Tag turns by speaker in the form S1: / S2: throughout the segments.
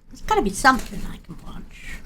S1: There's gotta be something I can watch.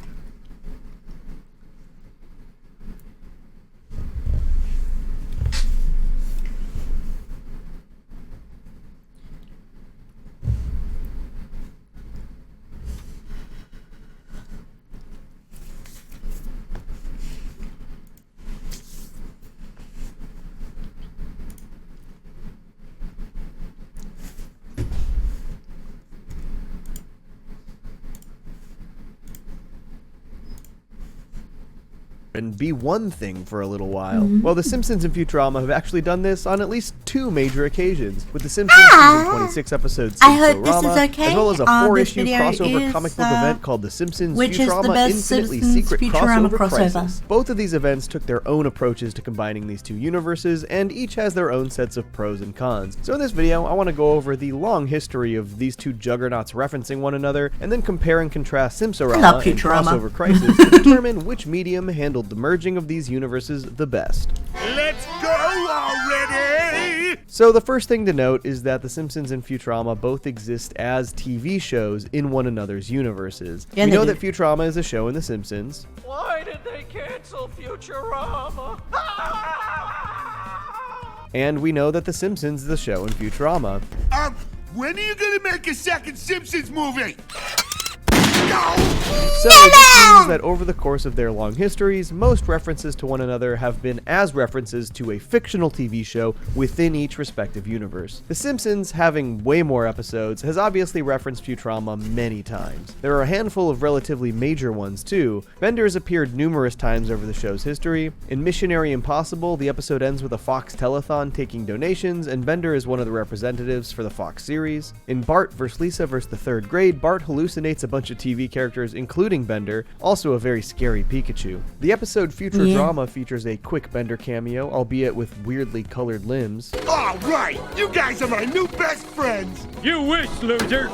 S2: And be one thing for a little while. Well, The Simpsons and Futurama have actually done this on at least 2 major occasions, with The Simpsons season 26 episode
S1: I hope this is
S2: Simsorama,
S1: okay.
S2: as well as a 4-issue
S1: This video
S2: crossover
S1: is,
S2: comic book event called The Simpsons
S1: which is the
S2: Futurama
S1: best
S2: Infinitely
S1: Simpsons
S2: Secret
S1: Futurama
S2: Crossover
S1: crossover.
S2: Crisis. Both of these events took their own approaches to combining these 2 universes, and each has their own sets of pros and cons. So in this video, I want to go over the long history of these 2 juggernauts referencing one another, and then compare and contrast Simsorama and Crossover Crisis to determine which medium handled the merging of these universes the best.
S3: Let's go already!
S2: So the first thing to note is that The Simpsons and Futurama both exist as TV shows in one another's universes.
S1: Yeah,
S2: we
S1: they
S2: know
S1: do.
S2: that Futurama is a show in The Simpsons.
S3: Why did they cancel Futurama?
S2: And we know that The Simpsons is a show in Futurama.
S3: When are you gonna make a second Simpsons movie?
S2: So this means that over the course of their long histories, most references to one another have been as references to a fictional TV show within each respective universe. The Simpsons, having way more episodes, has obviously referenced Futurama many times. There are a handful of relatively major ones too. Bender has appeared numerous times over the show's history. In Missionary Impossible, the episode ends with a Fox telethon taking donations, and Bender is one of the representatives for the Fox series. In Bart vs. Lisa vs. the Third Grade, Bart hallucinates a bunch of TV characters, including Bender, also a very scary Pikachu. The episode Future Drama features a quick Bender cameo, albeit with weirdly colored limbs.
S3: All right, you guys are my new best friends.
S4: You wish, loser!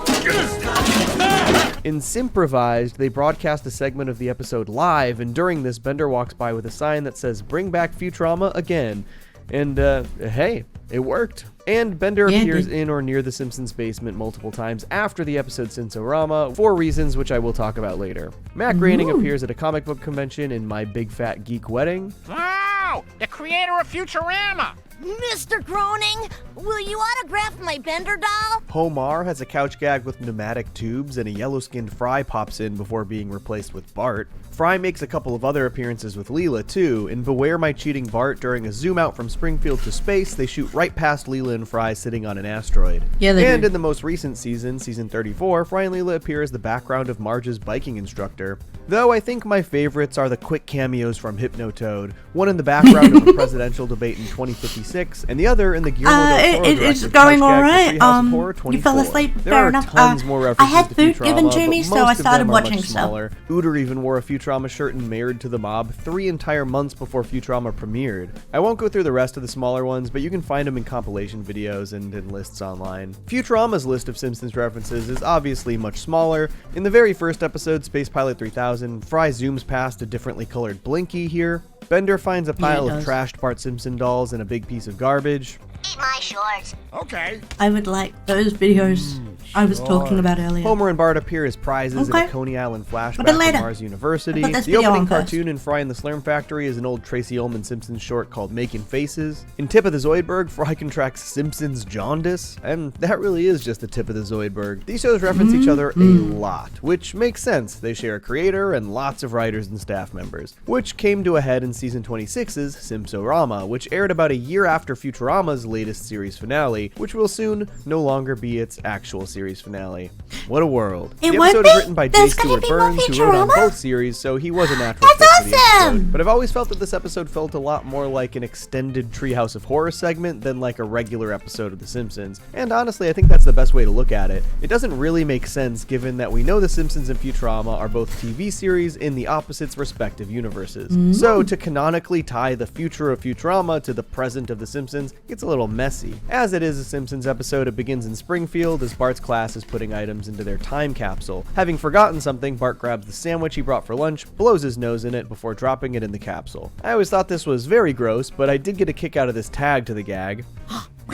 S2: In Simprovised, they broadcast a segment of the episode live, and during this, Bender walks by with a sign that says, "Bring back Futurama again." And, hey, it worked. And Bender appears in or near the Simpsons basement multiple times after the episode Sensorama, for reasons which I will talk about later. Matt Groening appears at a comic book convention in My Big Fat Geek Wedding.
S5: Wow! The creator of Futurama!
S6: Mr. Groening, will you autograph my Bender doll?
S2: Homar has a couch gag with pneumatic tubes, and a yellow-skinned Fry pops in before being replaced with Bart. Fry makes a couple of other appearances with Leela, too. In Beware My Cheating Bart, during a zoom out from Springfield to space, they shoot right past Leela and Fry sitting on an asteroid. And in the most recent season, season 34, Fry and Leela appear as the background of Marge's biking instructor. Though I think my favorites are the quick cameos from Hypnotoad, one in the background of a presidential debate in 2056, and the other in the Guillermo del Toro
S1: it's going alright. You fell
S2: 24.
S1: asleep,
S2: There
S1: fair
S2: are
S1: enough.
S2: tons more references
S1: I had
S2: to
S1: food
S2: Futurama,
S1: given to me,
S2: but
S1: so I
S2: most of
S1: started
S2: them are
S1: watching
S2: much smaller. Uter even wore a Futurama shirt and Married to the Mob 3 entire months before Futurama premiered. I won't go through the rest of the smaller ones, but you can find them in compilation videos and in lists online. Futurama's list of Simpsons references is obviously much smaller. In the very first episode, Space Pilot 3000, Fry zooms past a differently colored Blinky here. Bender finds a pile of trashed Bart Simpson dolls and a big piece of garbage.
S6: Eat my shorts.
S3: Okay.
S1: I would like those videos I was talking about earlier.
S2: Homer and Bart appear as prizes in a Coney Island flashback at Mars University. The opening cartoon in Fry and the Slurm Factory is an old Tracy Ullman Simpsons short called Making Faces. In Tip of the Zoidberg, Fry contracts Simpsons jaundice, and that really is just the tip of the Zoidberg. These shows reference each other a lot, which makes sense. They share a creator and lots of writers and staff members, which came to a head in season 26's Simsorama, which aired about a year after Futurama's latest series finale, which will soon no longer be its actual series finale. What a world. The episode is written by J. Stewart Burns, who wrote on both series, so he was a natural fit for the episode. But I've always felt that this episode felt a lot more like an extended Treehouse of Horror segment than like a regular episode of The Simpsons. And honestly, I think that's the best way to look at it. It doesn't really make sense given that we know The Simpsons and Futurama are both TV series in the opposites respective universes. So to canonically tie the future of Futurama to the present of The Simpsons gets a little messy. As it is a Simpsons episode, it begins in Springfield as Bart's class is putting items into their time capsule. Having forgotten something, Bart grabs the sandwich he brought for lunch, blows his nose in it before dropping it in the capsule. I always thought this was very gross, but I did get a kick out of this tag to the gag.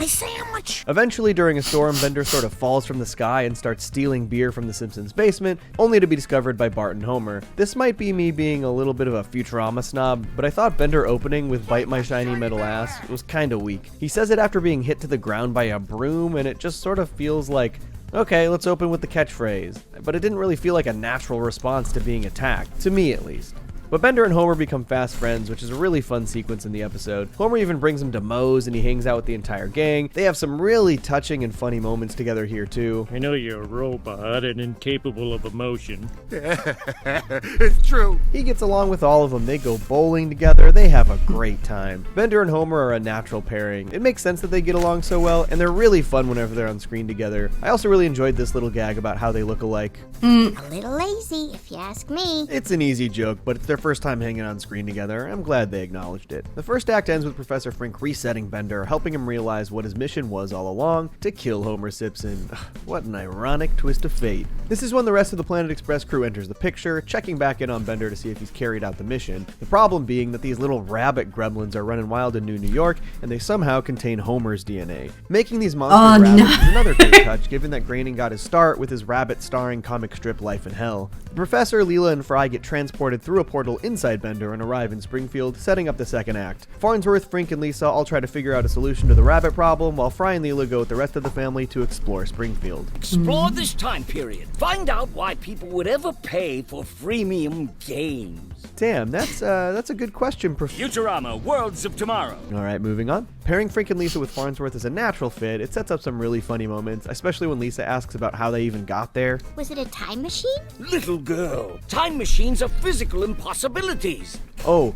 S6: My sandwich!
S2: Eventually, during a storm, Bender sort of falls from the sky and starts stealing beer from the Simpsons' basement, only to be discovered by Bart and Homer. This might be me being a little bit of a Futurama snob, but I thought Bender opening with "Bite my shiny metal ass" was kinda weak. He says it after being hit to the ground by a broom, and it just sort of feels like, okay, let's open with the catchphrase. But it didn't really feel like a natural response to being attacked, to me at least. But Bender and Homer become fast friends, which is a really fun sequence in the episode. Homer even brings him to Moe's and he hangs out with the entire gang. They have some really touching and funny moments together here too.
S4: I know you're a robot and incapable of emotion.
S3: It's true.
S2: He gets along with all of them. They go bowling together. They have a great time. Bender and Homer are a natural pairing. It makes sense that they get along so well, and they're really fun whenever they're on screen together. I also really enjoyed this little gag about how they look alike.
S6: A little lazy, if you ask me.
S2: It's an easy joke, but it's their first time hanging on screen together. I'm glad they acknowledged it. The first act ends with Professor Frink resetting Bender, helping him realize what his mission was all along, to kill Homer Simpson. What an ironic twist of fate. This is when the rest of the Planet Express crew enters the picture, checking back in on Bender to see if he's carried out the mission. The problem being that these little rabbit gremlins are running wild in New York, and they somehow contain Homer's DNA. Making these monster rabbits is another great touch, given that Groening got his start with his rabbit-starring comic strip Life in Hell. The Professor, Leela, and Fry get transported through a portal inside Bender and arrive in Springfield, setting up the second act. Farnsworth, Frink, and Lisa all try to figure out a solution to the rabbit problem, while Fry and Leela go with the rest of the family to explore Springfield.
S7: Explore this time period. Find out why people would ever pay for freemium games.
S2: Damn, that's a good question,
S7: Futurama, Worlds of Tomorrow.
S2: Alright, moving on. Pairing Frink and Lisa with Farnsworth is a natural fit. It sets up some really funny moments, especially when Lisa asks about how they even got there.
S6: Was it a time machine?
S7: Little girl, time machines are physical impossibilities.
S2: Oh,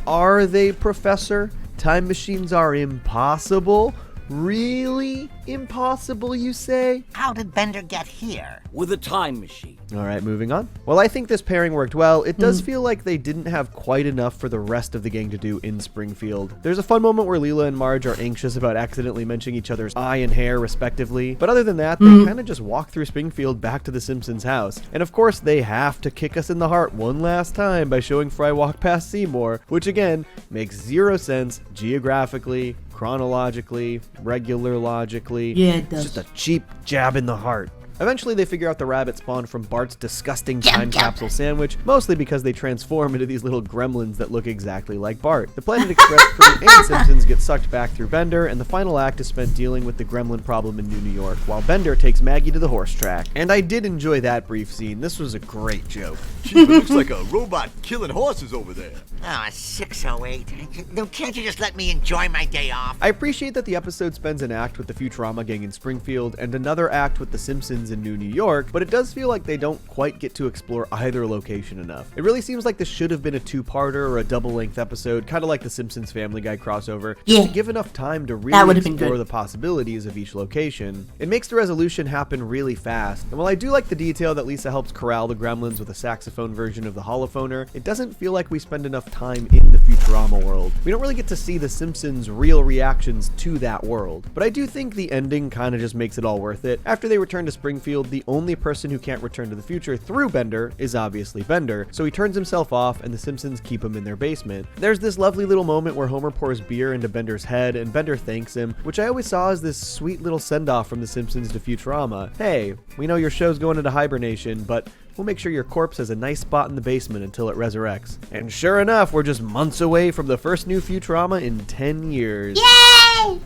S2: are they, Professor? Time machines are impossible? Really? Impossible, you say?
S8: How did Bender get here?
S7: With a time machine.
S2: Alright, moving on. While I think this pairing worked well, it does feel like they didn't have quite enough for the rest of the gang to do in Springfield. There's a fun moment where Leela and Marge are anxious about accidentally mentioning each other's eye and hair, respectively. But other than that, they kind of just walk through Springfield back to the Simpsons' house. And of course, they have to kick us in the heart one last time by showing Fry walk past Seymour, which again, makes zero sense geographically, chronologically, regular logically.
S1: Yeah, it does.
S2: It's just a cheap jab in the heart. Eventually, they figure out the rabbit spawned from Bart's disgusting time capsule sandwich, mostly because they transform into these little gremlins that look exactly like Bart. The Planet Express crew and Simpsons get sucked back through Bender, and the final act is spent dealing with the gremlin problem in New York, while Bender takes Maggie to the horse track. And I did enjoy that brief scene. This was a great joke.
S3: Gee, it looks like a robot killing horses over there.
S8: Oh, 608. Can't you just let me enjoy my day off?
S2: I appreciate that the episode spends an act with the Futurama gang in Springfield and another act with the Simpsons in New York, but it does feel like they don't quite get to explore either location enough. It really seems like this should have been a two-parter or a double-length episode, kind of like the Simpsons Family Guy crossover, just to give enough time to really explore the possibilities of each location. It makes the resolution happen really fast, and while I do like the detail that Lisa helps corral the gremlins with a saxophone version of the holophoner, it doesn't feel like we spend enough time in the Futurama world. We don't really get to see the Simpsons' real reactions to that world, but I do think the ending kind of just makes it all worth it. After they return to Springfield, the only person who can't return to the future through Bender is obviously Bender, so he turns himself off and the Simpsons keep him in their basement. There's this lovely little moment where Homer pours beer into Bender's head and Bender thanks him, which I always saw as this sweet little send-off from the Simpsons to Futurama. Hey, we know your show's going into hibernation, but we'll make sure your corpse has a nice spot in the basement until it resurrects. And sure enough, we're just months away from the first new Futurama in 10 years.
S6: Yay!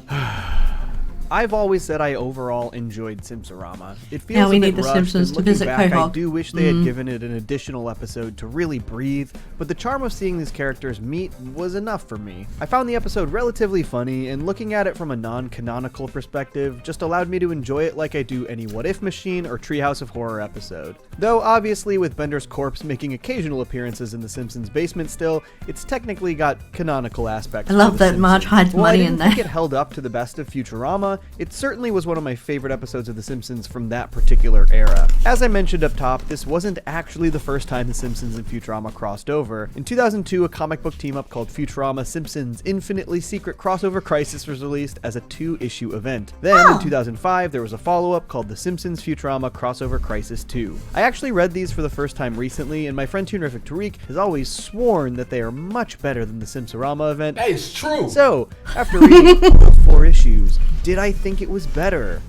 S2: I've always said I overall enjoyed Simpsorama. It feels
S1: we
S2: a
S1: need
S2: bit
S1: the
S2: rushed,
S1: Simpsons
S2: and
S1: to
S2: looking
S1: visit
S2: back, I
S1: Quahog.
S2: do wish they had given it an additional episode to really breathe, but the charm of seeing these characters meet was enough for me. I found the episode relatively funny, and looking at it from a non-canonical perspective just allowed me to enjoy it like I do any What If Machine or Treehouse of Horror episode. Though obviously with Bender's corpse making occasional appearances in the Simpsons basement still, it's technically got canonical aspects.
S1: I love that Marge hides money in there.
S2: I didn't think it held up to the best of Futurama. It certainly was one of my favorite episodes of The Simpsons from that particular era. As I mentioned up top, this wasn't actually the first time The Simpsons and Futurama crossed over. In 2002, a comic book team-up called Futurama Simpsons Infinitely Secret Crossover Crisis was released as a 2-issue event. Then, in 2005, there was a follow-up called The Simpsons Futurama Crossover Crisis 2. I actually read these for the first time recently, and my friend Toonerific Tariq has always sworn that they are much better than the Simpsorama event.
S3: That is true.
S2: So, after reading 4 issues. Did I think it was better?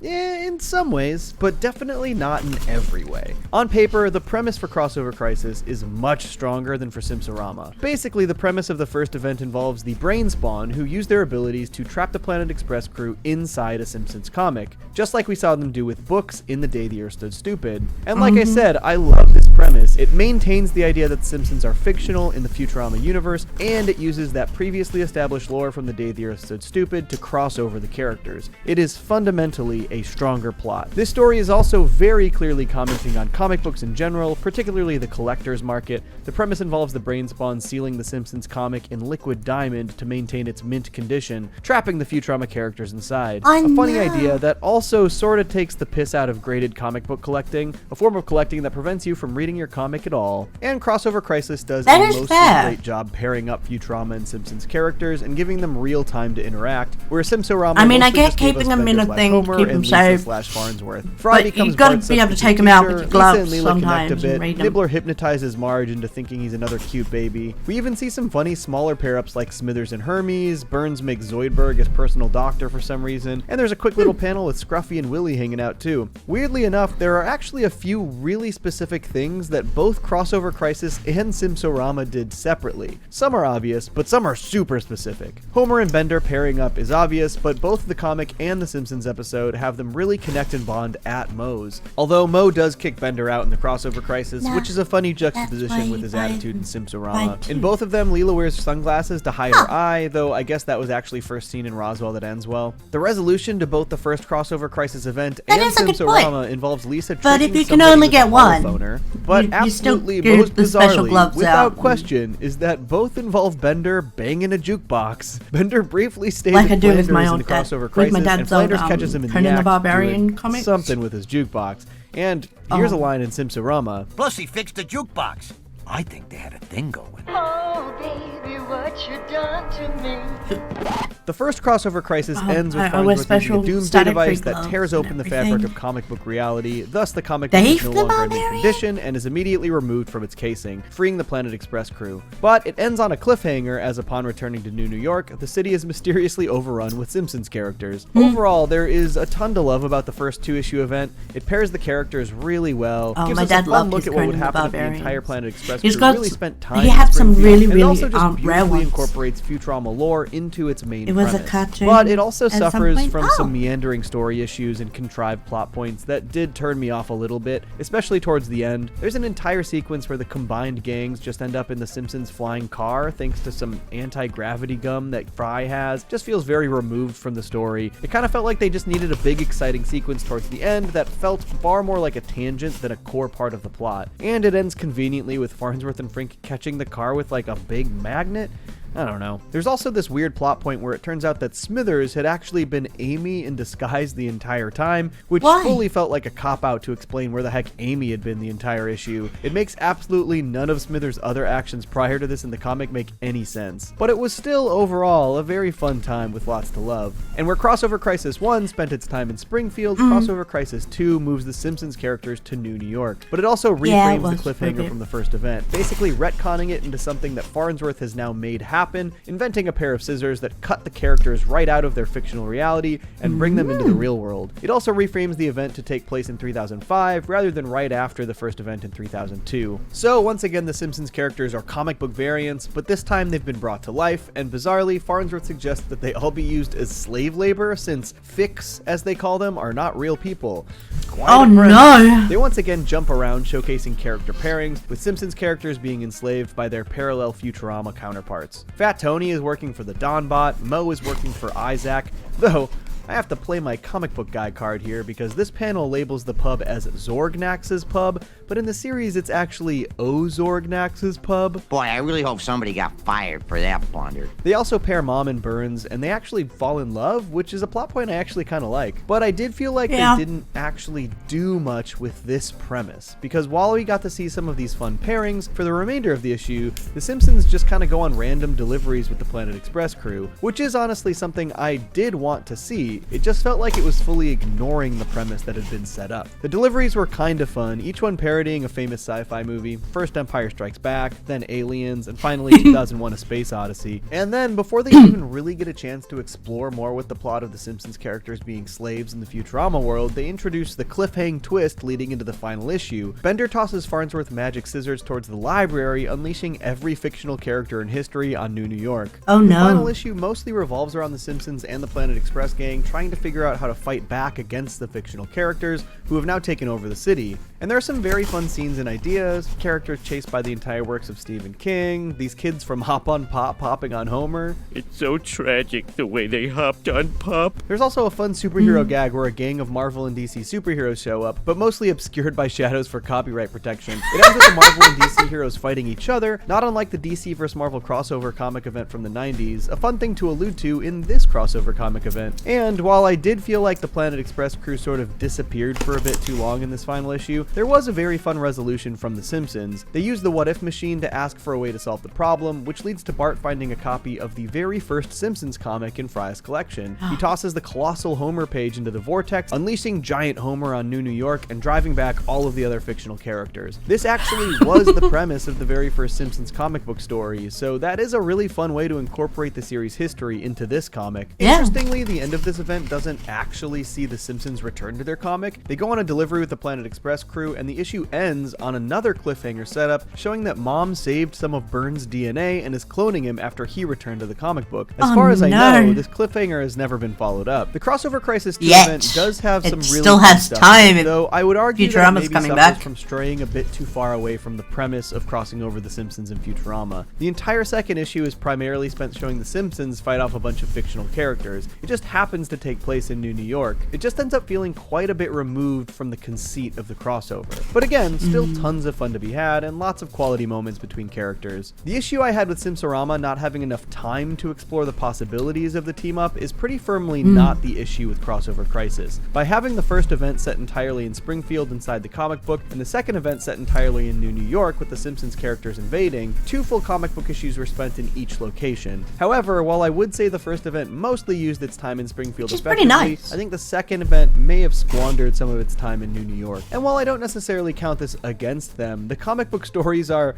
S2: In some ways, but definitely not in every way. On paper, the premise for Crossover Crisis is much stronger than for Simpsorama. Basically, the premise of the first event involves the Brain Spawn, who use their abilities to trap the Planet Express crew inside a Simpsons comic, just like we saw them do with books in The Day the Earth Stood Stupid. And like I said, I love this premise. It maintains the idea that the Simpsons are fictional in the Futurama universe, and it uses that previously established lore from The Day the Earth Stood Stupid to cross over the characters. It is fundamentally a stronger plot. This story is also very clearly commenting on comic books in general, particularly the collector's market. The premise involves the Brain Spawn sealing the Simpsons comic in liquid diamond to maintain its mint condition, trapping the Futurama characters inside. A funny idea that also sort of takes the piss out of graded comic book collecting, a form of collecting that prevents you from reading your comic at all. And Crossover Crisis does a mostly great job pairing up Futurama and Simpsons characters and giving them real time to interact, whereas Simpsorama
S1: I get keeping them in a thing to keep them safe,
S2: Farnsworth. Fry
S1: but you've got to be able to take them out with your gloves sometimes
S2: a bit.
S1: and read them.
S2: Nibbler hypnotizes Marge into thinking he's another cute baby. We even see some funny smaller pair-ups like Smithers and Hermes. Burns makes Zoidberg his personal doctor for some reason, and there's a quick little panel with Scruffy and Willy hanging out too. Weirdly enough, there are actually a few really specific things that both Crossover Crisis and Simpsorama did separately. Some are obvious, but some are super specific. Homer and Bender pairing up is obvious, but both the comic and the Simpsons episode have them really connect and bond at Moe's. Although Moe does kick Bender out in the Crossover Crisis, which is a funny juxtaposition with his attitude in Simpsorama. In both of them, Leela wears sunglasses to hide her eye, though I guess that was actually first seen in Roswell that ends well. The resolution to both the first Crossover Crisis event and Simpsorama involves Lisa
S1: but if
S2: tricking
S1: you can only get one,
S2: phoner. But absolutely most bizarrely, without question, is that both involve Bender banging a jukebox. Bender briefly stays
S1: like I
S2: with
S1: do with my
S2: Flanders in
S1: old
S2: the
S1: dad,
S2: Crossover
S1: with
S2: Crisis,
S1: my
S2: and
S1: dad's
S2: Flanders
S1: old
S2: catches him in the
S1: Conan the
S2: act
S1: Barbarian
S2: doing
S1: comics.
S2: something with his jukebox. And here's a line in Simpsorama.
S8: Plus, he fixed the jukebox. I think they had a thing going.
S9: Oh, baby, what you done to me?
S2: The first Crossover Crisis ends with Farnsworth using a doomsday device that tears open the fabric of comic book reality. Thus, the comic book is no longer in mint condition and is immediately removed from its casing, freeing the Planet Express crew. But it ends on a cliffhanger, as upon returning to New York, the city is mysteriously overrun with Simpsons characters. Overall, there is a ton to love about the first 2-issue event. It pairs the characters really well, gives us a fun look at what would happen if the entire Planet Express crew really spent time
S1: he had some really,
S2: and it also just
S1: rare
S2: beautifully
S1: ones.
S2: incorporates Futurama lore into its main
S1: It was
S2: premise.
S1: a cartoon.
S2: But it also
S1: at some
S2: suffers
S1: point.
S2: from some meandering story issues and contrived plot points that did turn me off a little bit, especially towards the end. There's an entire sequence where the combined gangs just end up in the Simpsons flying car thanks to some anti-gravity gum that Fry has. Just feels very removed from the story. It kind of felt like they just needed a big exciting sequence towards the end that felt far more like a tangent than a core part of the plot. And it ends conveniently with Farnsworth and Frink catching the car with like a big magnet. I don't know. There's also this weird plot point where it turns out that Smithers had actually been Amy in disguise the entire time, which fully felt like a cop-out to explain where the heck Amy had been the entire issue. It makes absolutely none of Smithers' other actions prior to this in the comic make any sense. But it was still, overall, a very fun time with lots to love. And where Crossover Crisis 1 spent its time in Springfield, Crossover Crisis 2 moves the Simpsons characters to New York. But it also reframes the cliffhanger from the first event, basically retconning it into something that Farnsworth has now made happen, inventing a pair of scissors that cut the characters right out of their fictional reality and bring them into the real world. It also reframes the event to take place in 3005 rather than right after the first event in 3002. So once again, the Simpsons characters are comic book variants, but this time they've been brought to life, and bizarrely, Farnsworth suggests that they all be used as slave labor since fics, as they call them, are not real people.
S1: Oh no!
S2: They once again jump around showcasing character pairings, with Simpsons characters being enslaved by their parallel Futurama counterparts. Fat Tony is working for the Donbot, Moe is working for Isaac, though I have to play my comic book guy card here because this panel labels the pub as Zorgnax's pub, but in the series it's actually Ozorgnax's pub.
S8: Boy, I really hope somebody got fired for that blunder.
S2: They also pair Mom and Burns, and they actually fall in love, which is a plot point I actually kind of like. But I did feel like they didn't actually do much with this premise, because while we got to see some of these fun pairings, for the remainder of the issue, the Simpsons just kind of go on random deliveries with the Planet Express crew, which is honestly something I did want to see, story, it just felt like it was fully ignoring the premise that had been set up. The deliveries were kinda fun, each one parodying a famous sci-fi movie. First Empire Strikes Back, then Aliens, and finally 2001 A Space Odyssey. And then, before they even really get a chance to explore more with the plot of the Simpsons characters being slaves in the Futurama world, they introduce the cliffhang twist leading into the final issue. Bender tosses Farnsworth magic scissors towards the library, unleashing every fictional character in history on New York.
S1: Oh no.
S2: The final issue mostly revolves around the Simpsons and the Planet Express gang trying to figure out how to fight back against the fictional characters who have now taken over the city. And there are some very fun scenes and ideas, characters chased by the entire works of Stephen King, these kids from Hop on Pop hopping on Homer.
S4: It's so tragic the way they hopped on Pop.
S2: There's also a fun superhero gag where a gang of Marvel and DC superheroes show up, but mostly obscured by shadows for copyright protection. It ends with the Marvel and DC heroes fighting each other, not unlike the DC vs. Marvel crossover comic event from the 90s, a fun thing to allude to in this crossover comic event. And while I did feel like the Planet Express crew sort of disappeared for a bit too long in this final issue, there was a very fun resolution from The Simpsons. They used the what if machine to ask for a way to solve the problem, which leads to Bart finding a copy of the very first Simpsons comic in Fry's collection. He tosses the colossal Homer page into the vortex, unleashing giant Homer on New York and driving back all of the other fictional characters. This actually was the premise of the very first Simpsons comic book story, so that is a really fun way to incorporate the series' history into this comic. Interestingly, the end of this event doesn't actually see the Simpsons return to their comic. They go on a delivery with the Planet Express crew, and the issue ends on another cliffhanger setup showing that Mom saved some of Burns' DNA and is cloning him after he returned to the comic book. As far as I know, this cliffhanger has never been followed up. The Crossover Crisis 2 event does have some really
S1: still has
S2: stuff
S1: time,
S2: though I would argue that
S1: Futurama's
S2: maybe
S1: coming
S2: suffers
S1: back
S2: from straying a bit too far away from the premise of crossing over the Simpsons and Futurama. The entire second issue is primarily spent showing the Simpsons fight off a bunch of fictional characters. It just happens to take place in New York. It just ends up feeling quite a bit removed from the conceit of the crossover. But again, still tons of fun to be had and lots of quality moments between characters. The issue I had with Simsorama not having enough time to explore the possibilities of the team-up is pretty firmly not the issue with Crossover Crisis. By having the first event set entirely in Springfield inside the comic book, and the second event set entirely in New York with the Simpsons characters invading, 2 full comic book issues were spent in each location. However, while I would say the first event mostly used its time in Springfield effectively, I think the second event may have squandered some of its time in New York. And while I don't necessarily count this against them, the comic book stories are,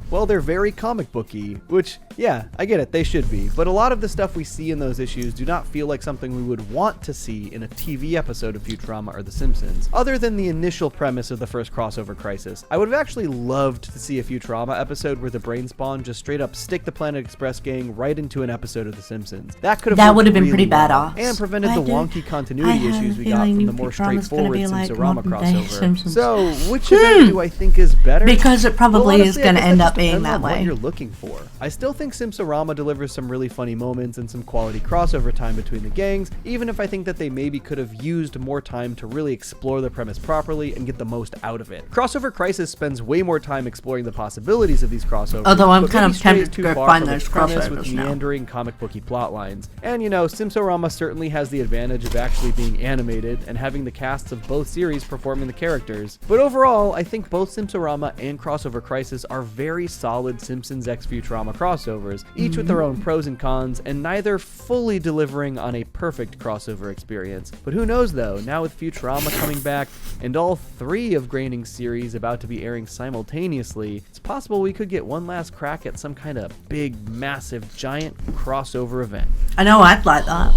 S2: well, they're very comic booky, which, yeah, I get it, they should be, but a lot of the stuff we see in those issues do not feel like something we would want to see in a TV episode of Futurama or The Simpsons, other than the initial premise of the first Crossover Crisis. I would have actually loved to see a Futurama episode where the Brain Spawn just straight up stick the Planet Express gang right into an episode of The Simpsons. That would have been
S1: really pretty badass.
S2: And prevented the wonky continuity issues we got from the more straightforward Simsorama crossover. So, which event do I think is better?
S1: Because it probably is going to end up being that way.
S2: What you're looking for. I still think Simsorama delivers some really funny moments and some quality crossover time between the gangs, even if I think that they maybe could have used more time to really explore the premise properly and get the most out of it. Crossover Crisis spends way more time exploring the possibilities of these crossovers,
S1: although I'm kind of tempted to go find
S2: those
S1: crossovers
S2: with
S1: now.
S2: meandering comic booky plot lines. And you know, Simsorama certainly has the advantage of actually being animated and having the casts of both series performing the characters. But overall, I think both Simsorama and Crossover Crisis are very solid Simpsons x Futurama crossovers, each with their own pros and cons, and neither fully delivering on a perfect crossover experience. But who knows though, now with Futurama coming back, and all 3 of Groening's series about to be airing simultaneously, it's possible we could get one last crack at some kind of big, massive, giant crossover event.
S1: I know, I'd like that.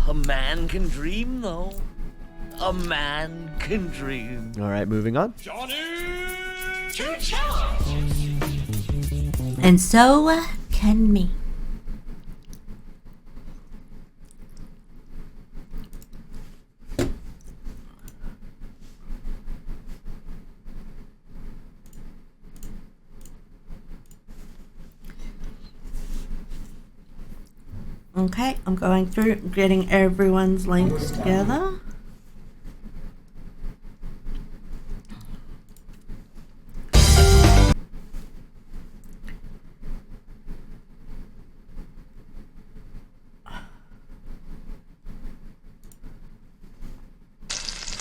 S7: A man can dream, though. A man can dream.
S2: Alright, moving on.
S1: And so can me. Okay, I'm going through getting everyone's links together.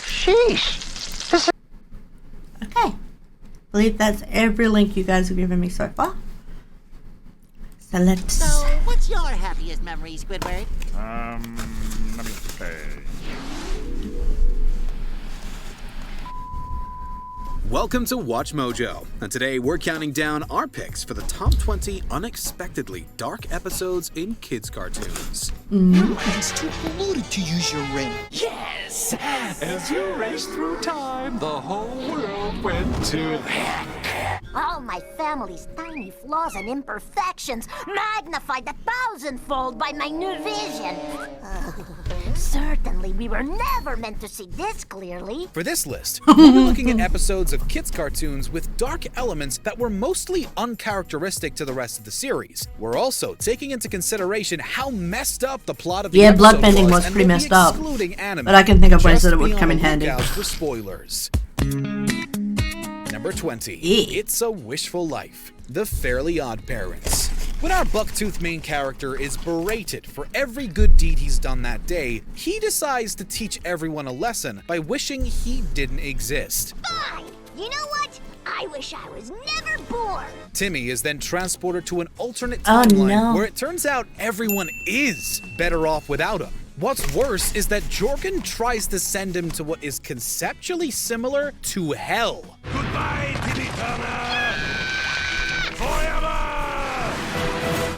S8: Sheesh.
S1: Okay. I believe that's every link you guys have given me so far. So let's...
S8: So, what's your happiest memory, Squidward?
S3: Let me think.
S10: Welcome to Watch Mojo, and today we're counting down our picks for the top 20 unexpectedly dark episodes in kids' cartoons.
S3: It's too polluted to use your ring.
S11: Yes! As you raced through time, the whole world went to heck.
S6: All my family's tiny flaws and imperfections magnified 1,000-fold by my new vision. Certainly, we were never meant to see this clearly.
S10: For this list, we'll be looking at episodes of kids' cartoons with dark elements that were mostly uncharacteristic to the rest of the series. We're also taking into consideration how messed up the plot of the episode
S1: bloodbending was pretty
S10: and
S1: messed up.
S10: Anime,
S1: but I can think of ways that it would
S10: just
S1: come in
S10: be on the
S1: handy.
S10: lookout for spoilers. Number 20.
S1: Yeah.
S10: It's a Wishful Life. The Fairly Odd Parents. When our bucktooth main character is berated for every good deed he's done that day, he decides to teach everyone a lesson by wishing he didn't exist.
S6: Fine! You know what? I wish I was never born.
S10: Timmy is then transported to an alternate timeline where it turns out everyone is better off without him. What's worse is that Jorgen tries to send him to what is conceptually similar to hell.
S3: Goodbye, Timmy Turner! Forever!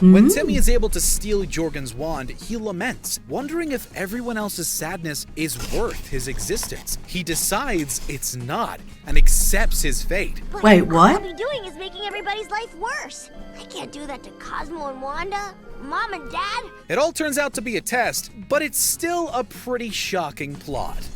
S10: When Timmy is able to steal Jorgen's wand, he laments, wondering if everyone else's sadness is worth his existence. He decides it's not, and accepts his fate.
S6: But
S1: Wait, what?
S6: All I'll be doing is making everybody's life worse. I can't do that to Cosmo and Wanda, Mom and Dad.
S10: It all turns out to be a test, but it's still a pretty shocking plot.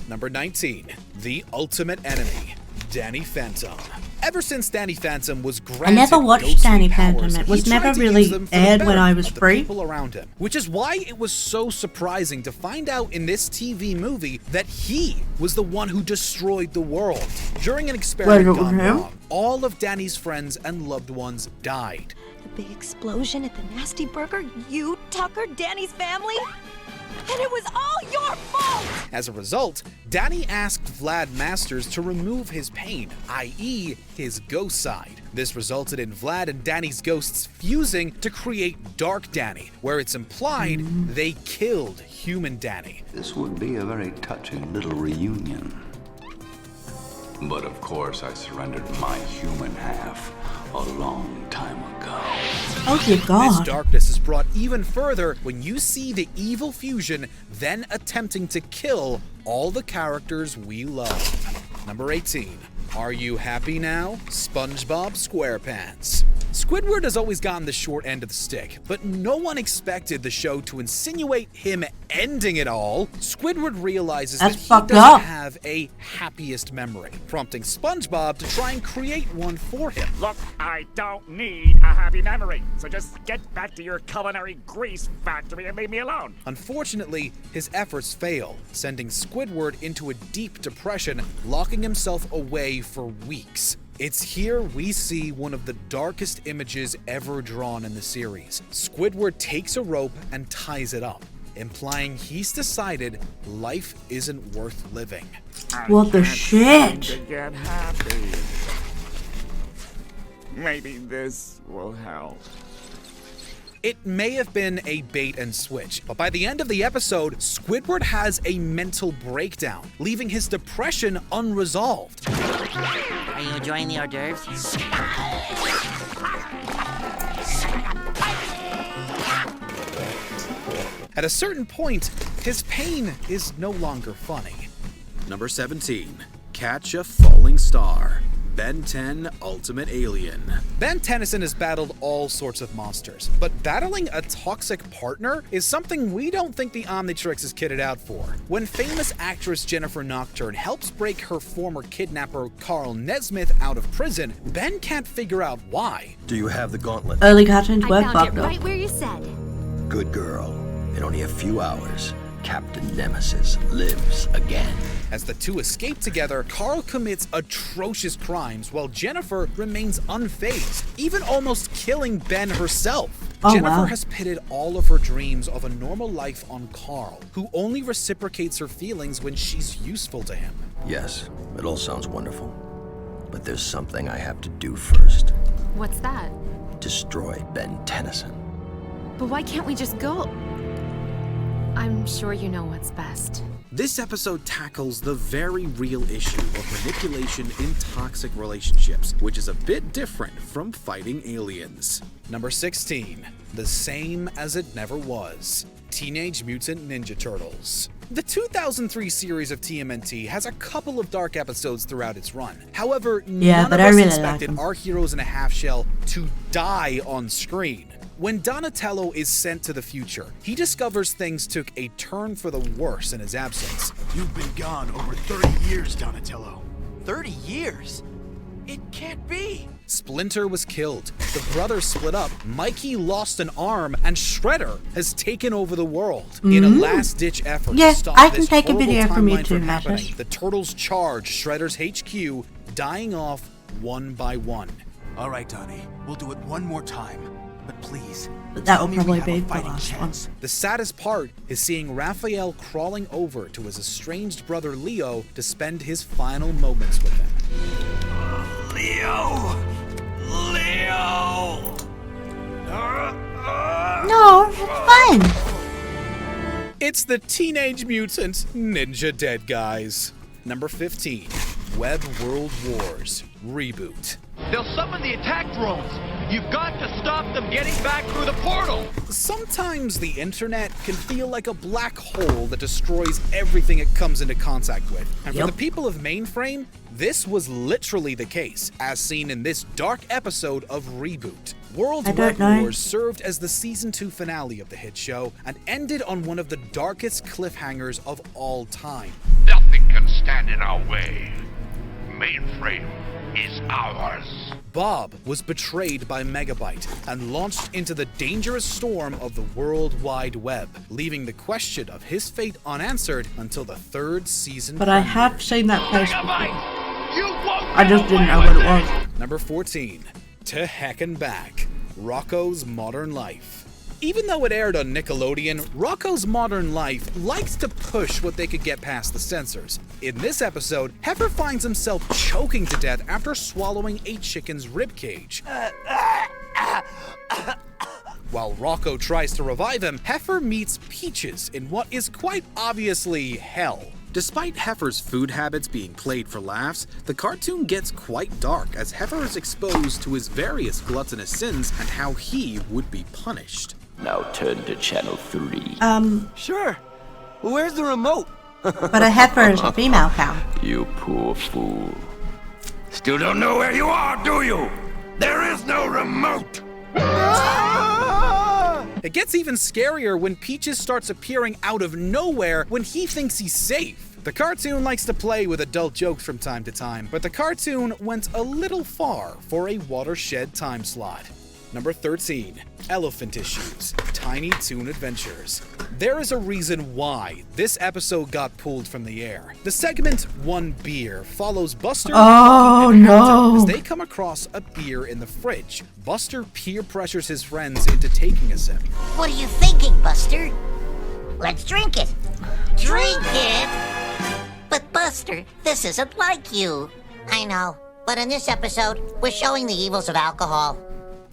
S10: Number 19. The Ultimate Enemy. Danny Phantom. Ever since Danny Phantom was granted
S1: I never watched
S10: ghostly
S1: Danny
S10: powers,
S1: Phantom. It was
S10: he tried
S1: never
S10: to
S1: really
S10: use them for the
S1: aired when I
S10: betterment
S1: was
S10: of the
S1: free.
S10: people around him, which is why it was so surprising to find out in this TV movie that he was the one who destroyed the world. During an experiment gone wrong, all of Danny's friends and loved ones died.
S12: The big explosion at the Nasty Burger, you tuckered Danny's family? And it was all your fault!
S10: As a result, Danny asked Vlad Masters to remove his pain, i.e. his ghost side. This resulted in Vlad and Danny's ghosts fusing to create Dark Danny, where it's implied they killed human Danny.
S13: This would be a very touching little reunion. But of course I surrendered my human half a long time ago.
S1: Oh dear God.
S10: This darkness is brought even further when you see the evil fusion then attempting to kill all the characters we love. Number 18. Are you happy now? SpongeBob SquarePants. Squidward has always gotten the short end of the stick, but no one expected the show to insinuate him ending it all. Squidward realizes that he doesn't have a happiest memory, prompting SpongeBob to try and create one for him.
S5: Look, I don't need a happy memory, so just get back to your culinary grease factory and leave me alone.
S10: Unfortunately, his efforts fail, sending Squidward into a deep depression, locking himself away for weeks. It's here we see one of the darkest images ever drawn in the series. Squidward takes a rope and ties it up, implying he's decided life isn't worth living.
S1: What the shit?
S5: To get happy. Maybe this will help.
S10: It may have been a bait and switch, but by the end of the episode, Squidward has a mental breakdown, leaving his depression unresolved.
S8: Are you enjoying the hors d'oeuvres?
S10: At a certain point, his pain is no longer funny. Number 17. Catch a Falling Star. Ben 10 Ultimate Alien. Ben Tennyson has battled all sorts of monsters, but battling a toxic partner is something we don't think the Omnitrix is kitted out for. When famous actress Jennifer Nocturne helps break her former kidnapper Carl Nesmith out of prison, Ben can't figure out why.
S14: Do you have the gauntlet?
S1: Early cartoons were
S12: I found it right where you said.
S14: Good girl. In only a few hours, Captain Nemesis lives again.
S10: As the two escape together, Carl commits atrocious crimes while Jennifer remains unfazed, even almost killing Ben herself. Jennifer has pitted all of her dreams of a normal life on Carl, who only reciprocates her feelings when she's useful to him.
S14: Yes, it all sounds wonderful. But there's something I have to do first.
S12: What's that?
S14: Destroy Ben Tennyson.
S12: But why can't we just go?
S15: I'm sure you know what's best.
S10: This episode tackles the very real issue of manipulation in toxic relationships, which is a bit different from fighting aliens. Number 16. The Same as It Never Was. Teenage Mutant Ninja Turtles. The 2003 series of TMNT has a couple of dark episodes throughout its run. However, none of us expected our heroes in a half-shell to die on screen. When Donatello is sent to the future, he discovers things took a turn for the worse in his absence.
S3: You've been gone over 30 years, Donatello.
S16: 30 years? It can't be.
S10: Splinter was killed, the brothers split up, Mikey lost an arm, and Shredder has taken over the world. In a last-ditch effort to stop this horrible timeline from happening, the Turtles charge Shredder's HQ, dying off one by one.
S16: All right, Donnie, we'll do it one more time. But please,
S1: that will probably be the last one.
S10: The saddest part is seeing Raphael crawling over to his estranged brother Leo to spend his final moments with him.
S3: Leo! Leo!
S1: No, it's fine.
S10: It's the Teenage Mutant Ninja Dead Guys. Number 15. Web World Wars Reboot.
S17: They'll summon the attack drones. You've got to stop them getting back through the portal.
S10: Sometimes the internet can feel like a black hole that destroys everything it comes into contact with. And for the people of Mainframe, this was literally the case, as seen in this dark episode of Reboot. World Web Wars served as the Season 2 finale of the hit show and ended on one of the darkest cliffhangers of all time.
S18: Nothing can stand in our way. Mainframe is ours.
S10: Bob was betrayed by Megabyte and launched into the dangerous storm of the World Wide Web, leaving the question of his fate unanswered until the 3rd season.
S1: But I have seen that post before. I just didn't know what it was.
S10: Number 14. To Heck and Back. Rocko's Modern Life. Even though it aired on Nickelodeon, Rocko's Modern Life likes to push what they could get past the censors. In this episode, Heifer finds himself choking to death after swallowing a chicken's ribcage. While Rocko tries to revive him, Heifer meets Peaches in what is quite obviously hell. Despite Heifer's food habits being played for laughs, the cartoon gets quite dark as Heifer is exposed to his various gluttonous sins and how he would be punished.
S14: Now turn to channel 3.
S16: Sure. Where's the remote?
S1: But a heifer is a female cow.
S14: You poor fool.
S18: Still don't know where you are, do you? There is no remote.
S10: It gets even scarier when Peaches starts appearing out of nowhere when he thinks he's safe. The cartoon likes to play with adult jokes from time to time, but the cartoon went a little far for a watershed time slot. Number 13. Elephant Issues. Tiny Toon Adventures. There is a reason why this episode got pulled from the air. The segment One Beer follows Buster and Hampton as they come across a beer in the fridge. Buster peer pressures his friends into taking a sip.
S6: What are you thinking, Buster? Let's drink it. Drink it? But Buster, this isn't like you. I know, but in this episode, we're showing the evils of alcohol.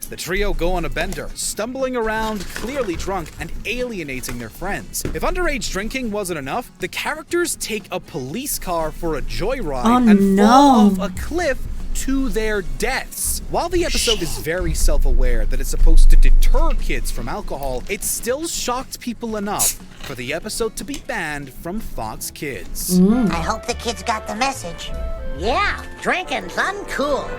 S10: The trio go on a bender, stumbling around, clearly drunk, and alienating their friends. If underage drinking wasn't enough, the characters take a police car for a joyride and fall off a cliff to their deaths. While the episode is very self-aware that it's supposed to deter kids from alcohol, it still shocked people enough for the episode to be banned from Fox Kids.
S6: I hope the kids got the message. Yeah, drinking's uncool.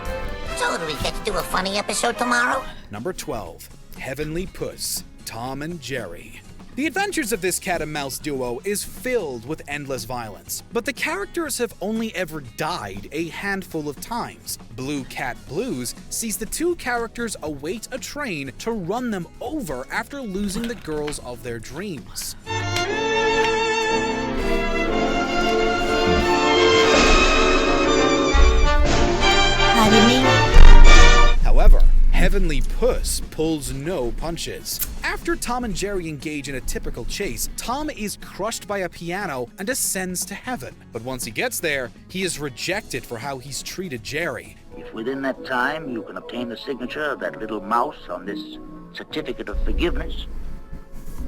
S6: So do we get to do a funny episode tomorrow?
S10: Number 12. Heavenly Puss, Tom and Jerry. The adventures of this cat and mouse duo is filled with endless violence, but the characters have only ever died a handful of times. Blue Cat Blues sees the two characters await a train to run them over after losing the girls of their dreams. However, Heavenly Puss pulls no punches. After Tom and Jerry engage in a typical chase, Tom is crushed by a piano and ascends to heaven. But once he gets there, he is rejected for how he's treated Jerry.
S19: If within that time you can obtain the signature of that little mouse on this certificate of forgiveness,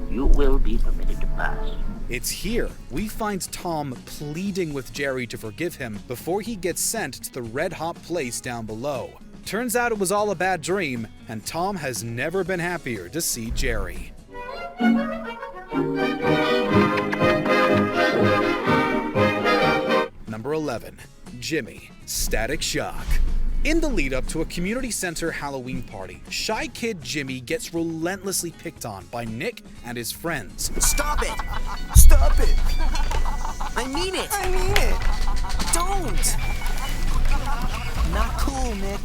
S19: you will be permitted to pass.
S10: It's here we find Tom pleading with Jerry to forgive him before he gets sent to the red-hot place down below. Turns out it was all a bad dream, and Tom has never been happier to see Jerry. Number 11. Jimmy, Static Shock. In the lead up to a community center Halloween party, shy kid Jimmy gets relentlessly picked on by Nick and his friends.
S20: Stop it! Stop it! I mean it! I mean it! Don't! Not cool, Nick.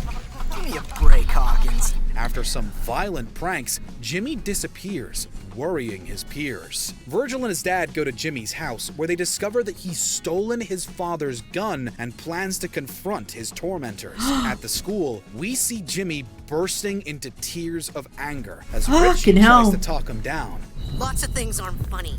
S20: Give me a break, Hawkins.
S10: After some violent pranks, Jimmy disappears, worrying his peers. Virgil and his dad go to Jimmy's house, where they discover that he's stolen his father's gun and plans to confront his tormentors. At the school, we see Jimmy bursting into tears of anger as Richie tries to talk him down.
S20: Lots of things aren't funny.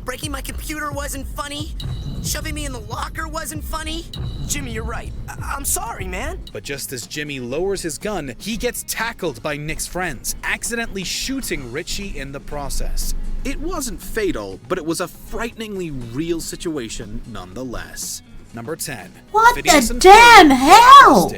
S20: Breaking my computer wasn't funny. Shoving me in the locker wasn't funny. Jimmy, you're right. I'm sorry, man.
S10: But just as Jimmy lowers his gun, he gets tackled by Nick's friends, accidentally shooting Richie in the process. It wasn't fatal, but it was a frighteningly real situation nonetheless. Number 10.
S1: What
S10: Phineas
S1: the damn hell?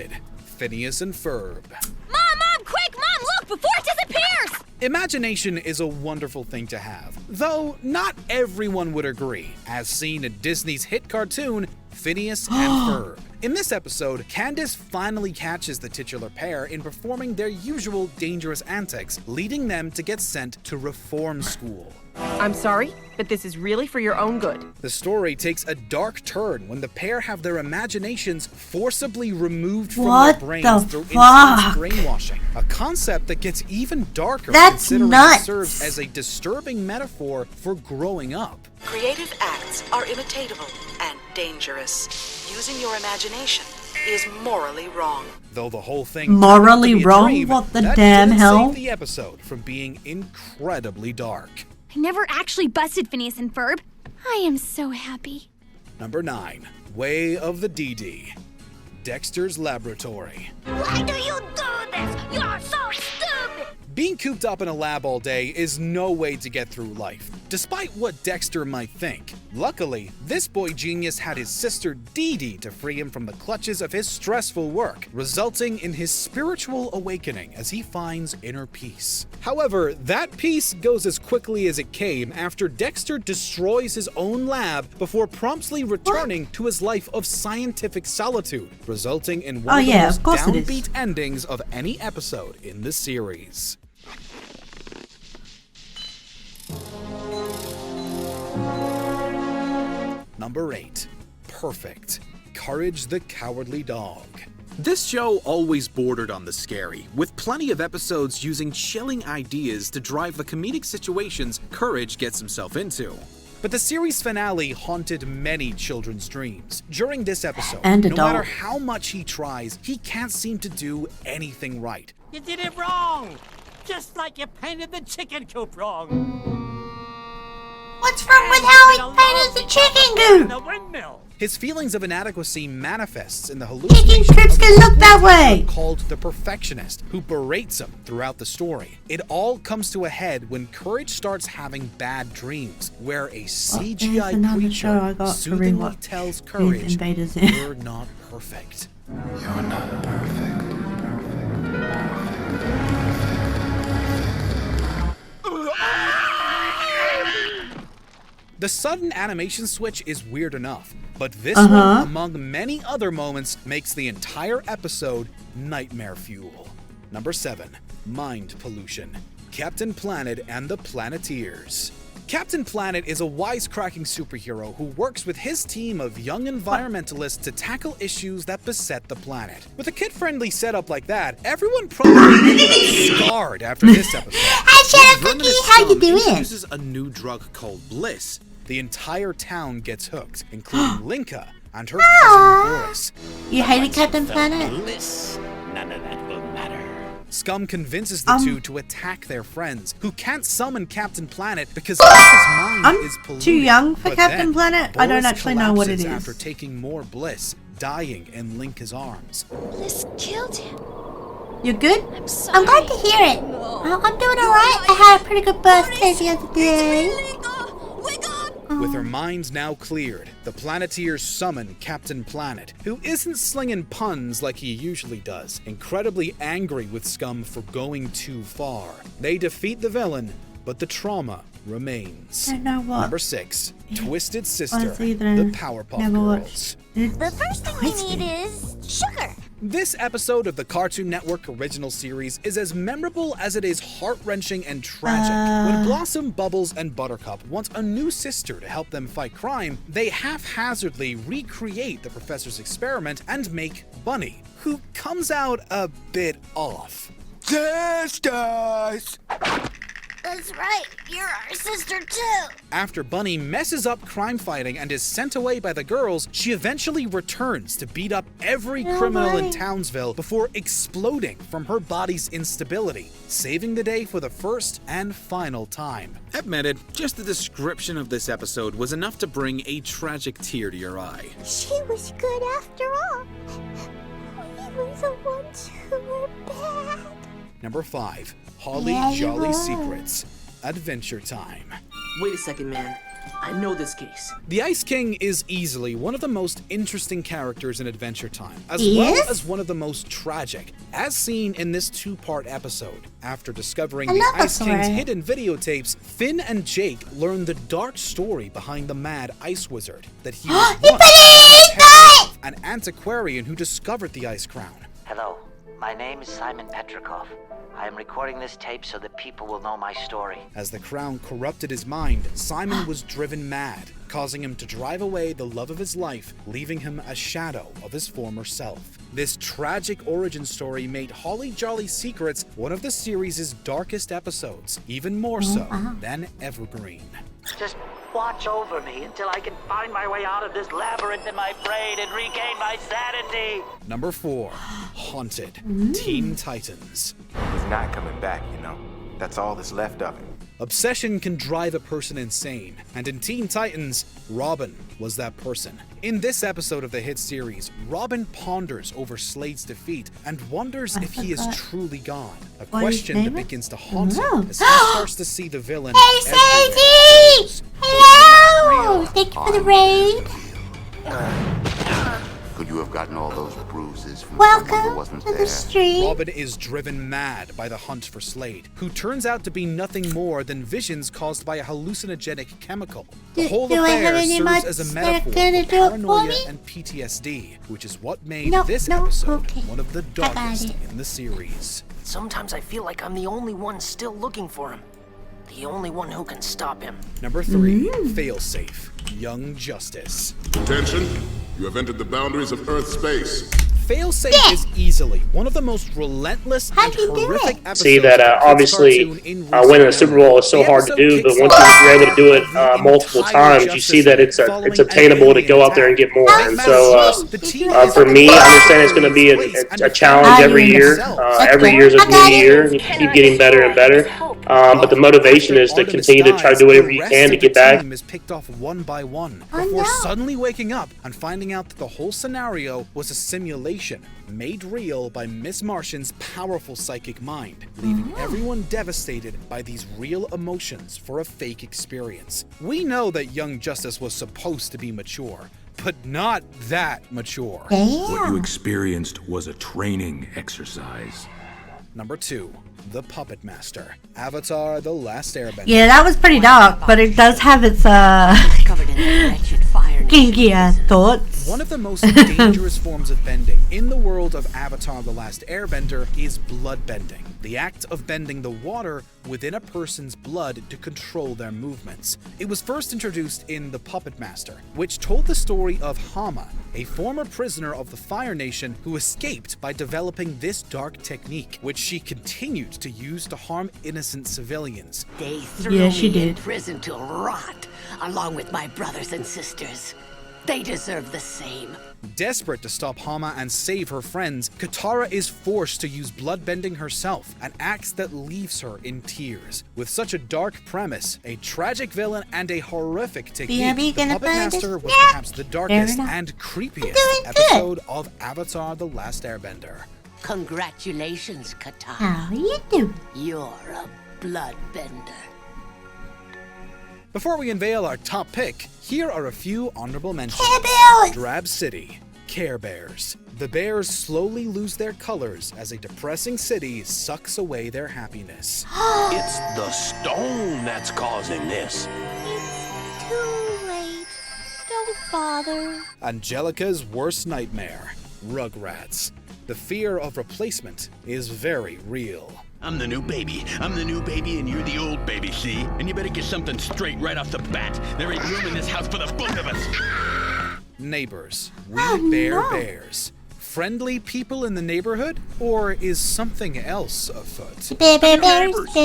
S10: Phineas and Ferb.
S12: Mom, quick, Mom, look, before it disappears!
S10: Imagination is a wonderful thing to have, though not everyone would agree, as seen in Disney's hit cartoon, Phineas and Ferb. In this episode, Candace finally catches the titular pair in performing their usual dangerous antics, leading them to get sent to reform school.
S21: I'm sorry, but this is really for your own good.
S10: The story takes a dark turn when the pair have their imaginations forcibly removed from their brains through intense brainwashing, a concept that gets even darker considering it serves as a disturbing metaphor for growing up.
S22: Creative acts are imitatable and dangerous. Using your imagination is morally wrong.
S10: Though the whole thing
S1: morally wrong? What the damn hell?
S10: Save the episode from being incredibly dark.
S12: I never actually busted Phineas and Ferb. I am so happy.
S10: Number 9. Way of the DD. Dexter's Laboratory.
S6: Why do you do this? You're so stupid!
S10: Being cooped up in a lab all day is no way to get through life, despite what Dexter might think. Luckily, this boy genius had his sister Dee Dee to free him from the clutches of his stressful work, resulting in his spiritual awakening as he finds inner peace. However, that peace goes as quickly as it came after Dexter destroys his own lab before promptly returning to his life of scientific solitude, resulting in one of the most downbeat endings of any episode in the series. Number 8. Perfect. Courage the Cowardly Dog. This show always bordered on the scary, with plenty of episodes using chilling ideas to drive the comedic situations Courage gets himself into. But the series finale haunted many children's dreams. During this episode, no matter how much he tries, he can't seem to do anything right.
S23: You did it wrong! Just like you painted the chicken coop wrong.
S1: What's wrong with how he painted the chicken coop?
S23: The windmill.
S10: His feelings of inadequacy manifests in the hallucination
S1: Chicken coops can look that way.
S10: Called the Perfectionist, who berates him throughout the story. It all comes to a head when Courage starts having bad dreams, where a CGI creature soothingly tells Courage, "You're not perfect."
S11: You're not perfect.
S10: The sudden animation switch is weird enough, but this one, among many other moments, makes the entire episode nightmare fuel. Number 7. Mind Pollution. Captain Planet and the Planeteers. Captain Planet is a wisecracking superhero who works with his team of young environmentalists to tackle issues that beset the planet. With a kid-friendly setup like that, everyone probably gets scarred after this episode.
S1: Hi, Shadow Cookie, how you doing?
S10: Introduces a new drug called Bliss. The entire town gets hooked, including Linka and her cousin Boris.
S1: You hated Captain Planet?
S7: Bliss. None of that will matter.
S10: Scum convinces the two to attack their friends, who can't summon Captain Planet because Linka's mind is polluted.
S1: Too young for Captain Planet? I don't actually know what it is.
S10: After taking more Bliss, dying in Linka's arms.
S12: Bliss killed him.
S1: You good? I'm glad to hear it. I'm doing alright. I had a pretty good birthday the other day.
S10: With her mind now cleared, the Planeteers summon Captain Planet, who isn't slinging puns like he usually does, incredibly angry with Scum for going too far. They defeat the villain, but the trauma remains.
S1: I know what.
S10: Number 6, Twisted Sister,
S1: Honestly,
S10: the Powerpuff Girls.
S6: The first thing we need is sugar.
S10: This episode of the Cartoon Network original series is as memorable as it is heart-wrenching and tragic. When Blossom, Bubbles, and Buttercup want a new sister to help them fight crime, they haphazardly recreate the professor's experiment and make Bunny, who comes out a bit off.
S3: Sisters!
S6: That's right, you're our sister too.
S10: After Bunny messes up crime fighting and is sent away by the girls, she eventually returns to beat up every criminal in Townsville before exploding from her body's instability, saving the day for the first and final time. Admitted, just the description of this episode was enough to bring a tragic tear to your eye.
S6: She was good after all. We were the ones who were bad.
S10: Number 5, Holly Jolly Secrets, Adventure Time.
S20: Wait a second, man. I know this case.
S10: The Ice King is easily one of the most interesting characters in Adventure Time, as well as one of the most tragic, as seen in this 2-part episode. After discovering the Ice King's hidden videotapes, Finn and Jake learn the dark story behind the mad ice wizard, that he was once an antiquarian who discovered the Ice Crown.
S2: Hello, my name is Simon Petrikov. I am recording this tape so that people will know my story.
S10: As the crown corrupted his mind, Simon was driven mad, causing him to drive away the love of his life, leaving him a shadow of his former self. This tragic origin story made Holly Jolly Secrets one of the series' darkest episodes, even more so than Evergreen.
S2: Just watch over me until I can find my way out of this labyrinth in my brain and regain my sanity.
S10: Number 4, Haunted, Teen Titans.
S4: He's not coming back, you know. That's all that's left of him.
S10: Obsession can drive a person insane, and in Teen Titans, Robin was that person. In this episode of the hit series, Robin ponders over Slade's defeat and wonders if he is truly gone, a question that begins to haunt him as he starts to see the villain.
S1: Hey, Sadie! Hello! Thank you for the raid.
S18: Could you have gotten all those bruises from
S1: Welcome
S18: someone who wasn't
S1: to
S18: there?
S1: the stream.
S10: Robin is driven mad by the hunt for Slade, who turns out to be nothing more than visions caused by a hallucinogenic chemical. The whole affair serves as a metaphor for paranoia and PTSD, which is what made this episode one of the darkest in the series.
S20: Sometimes I feel like I'm the only one still looking for him. The only one who can stop him.
S10: Number 3, Failsafe, Young Justice.
S9: Attention, you have entered the boundaries of Earth space.
S10: Failsafe is easily one of the most relentless and horrific episodes.
S24: See that obviously winning a Super Bowl is so hard to do, but once you're able to do it multiple times, you see that it's obtainable to go out there and get more. And so for me, I understand it's going to be a challenge every year. Every year is a new year. You keep getting better and better. But the motivation is to continue to try to do whatever you can to get back.
S10: Is picked off one by one before suddenly waking up and finding out that the whole scenario was a simulation made real by Miss Martian's powerful psychic mind, leaving everyone devastated by these real emotions for a fake experience. We know that Young Justice was supposed to be mature, but not that mature.
S13: What you experienced was a training exercise.
S10: Number 2, The Puppet Master, Avatar: The Last Airbender.
S1: Yeah, that was pretty dark, but it does have its kinky thoughts.
S10: One of the most dangerous forms of bending in the world of Avatar: The Last Airbender is blood bending, the act of bending the water within a person's blood to control their movements. It was first introduced in The Puppet Master, which told the story of Hama, a former prisoner of the Fire Nation who escaped by developing this dark technique, which she continued to use to harm innocent civilians.
S25: They threw me in prison to rot, along with my brothers and sisters. They deserve the same.
S10: Desperate to stop Hama and save her friends, Katara is forced to use bloodbending herself, an act that leaves her in tears. With such a dark premise, a tragic villain, and a horrific technique, The Puppet Master was perhaps the darkest and creepiest episode of Avatar: The Last Airbender.
S25: Congratulations, Katana.
S1: How you doing?
S25: You're a bloodbender.
S10: Before we unveil our top pick, here are a few honorable mentions.
S1: Care Bears!
S10: Drab City, Care Bears. The bears slowly lose their colors as a depressing city sucks away their happiness.
S14: It's the stone that's causing this.
S12: Too late. Don't bother.
S10: Angelica's worst nightmare, Rugrats. The fear of replacement is very real.
S14: I'm the new baby. I'm the new baby and you're the old baby, see? And you better get something straight right off the bat. There ain't room in this house for the both of us.
S10: Neighbors, bears. Friendly people in the neighborhood? Or is something else afoot?
S3: They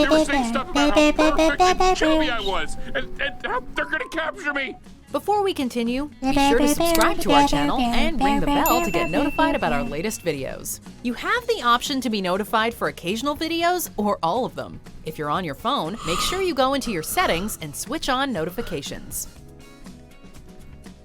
S3: were saying stuff about how perfect and chubby I was, and how they're gonna capture me.
S5: Before we continue, be sure to subscribe to our channel and ring the bell to get notified about our latest videos. You have the option to be notified for occasional videos or all of them. If you're on your phone, make sure you go into your settings and switch on notifications.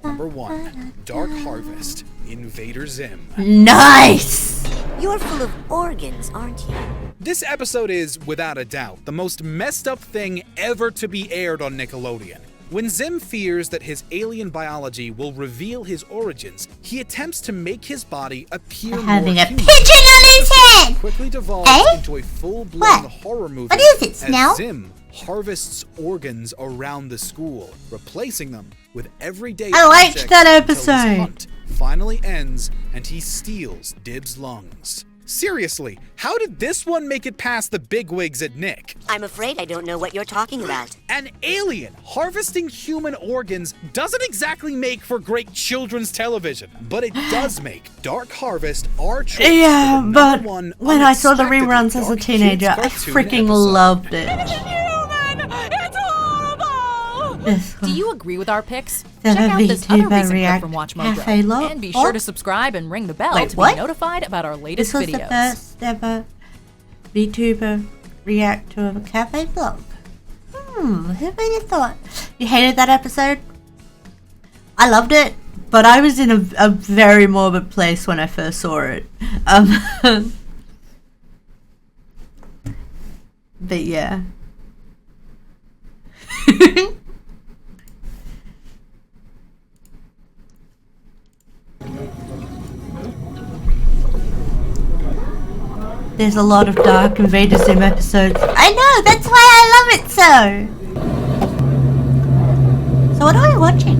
S10: Number 1, Dark Harvest, Invader Zim.
S1: Nice!
S12: You're full of organs, aren't you?
S10: This episode is, without a doubt, the most messed up thing ever to be aired on Nickelodeon. When Zim fears that his alien biology will reveal his origins, he attempts to make his body appear more
S1: having a
S10: human.
S1: pigeon on his head!
S10: Quickly devolves into a full-blown horror movie
S1: What is it, Snell?
S10: as Zim harvests organs around the school, replacing them with everyday
S1: I liked
S10: objects
S1: that
S10: until his
S1: episode.
S10: hunt finally ends and he steals Dib's lungs. Seriously, how did this one make it past the bigwigs at Nick?
S12: I'm afraid I don't know what you're talking about.
S10: An alien harvesting human organs doesn't exactly make for great children's television, but it does make Dark Harvest our choice.
S1: Yeah,
S10: for the
S1: but
S10: #1
S1: when I saw the
S10: unexpectedly
S1: reruns as a
S10: dark
S1: teenager,
S10: kids
S1: I
S10: cartoon
S1: freaking
S10: episode.
S1: loved it.
S5: Do you agree with our picks?
S1: The
S5: Check out this other
S1: VTuber
S5: recent clip
S1: React
S5: from Watch
S1: Cafe
S5: Mojo.
S1: log?
S5: And be sure
S1: What?
S5: to subscribe and ring the bell
S1: Wait,
S5: to
S1: what?
S5: be notified about our latest
S1: This was
S5: videos.
S1: the first ever VTuber react to a cafe vlog. Who would have thought? You hated that episode? I loved it, but I was in a very morbid place when I first saw it. But yeah. There's a lot of Dark Invader Zim episodes. I know, that's why I love it so! So what are we watching?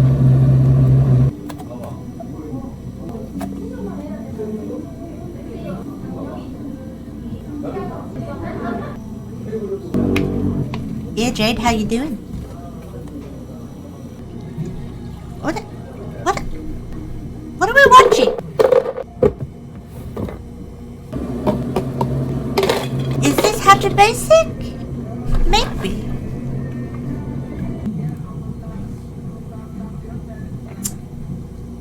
S1: Yeah, Jade, how you doing? What are we watching? Is this Hatchet Basic? Maybe.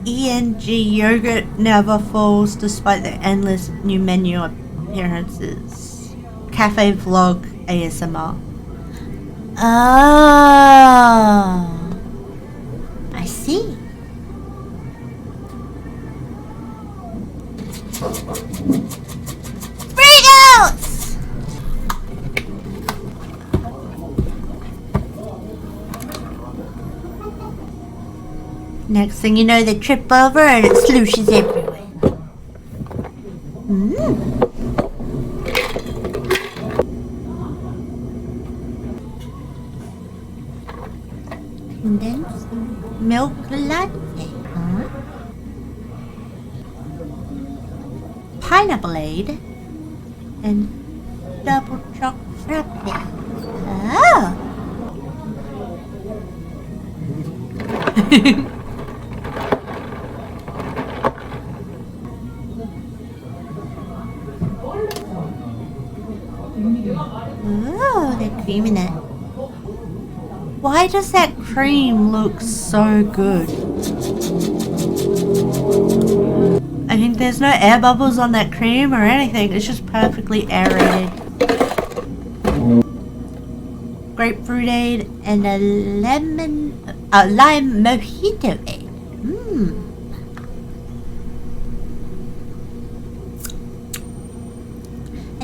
S1: ENG yogurt never falls despite the endless new menu appearances. Cafe vlog ASMR. Oh, I see. Freakouts! Next thing you know, they trip over and it slooshes everywhere. Condensed milk latte, huh? Pineapple aid and double chocolate frappe. Oh! Oh, they're creaming it. Why does that cream look so good? I think there's no air bubbles on that cream or anything. It's just perfectly aerated. Grapefruit aid and a lime mojito aid.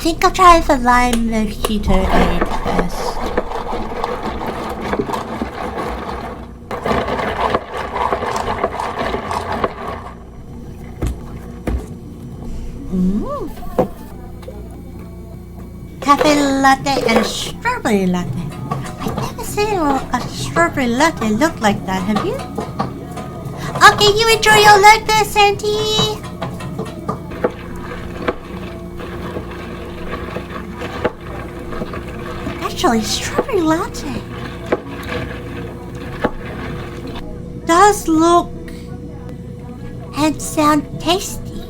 S1: think I'll try the lime mojito aid first. Cafe latte and strawberry latte. I've never seen a strawberry latte look like that, have you? Okay, you enjoy your leg there, Santi. Actually, strawberry latte does look and sound tasty.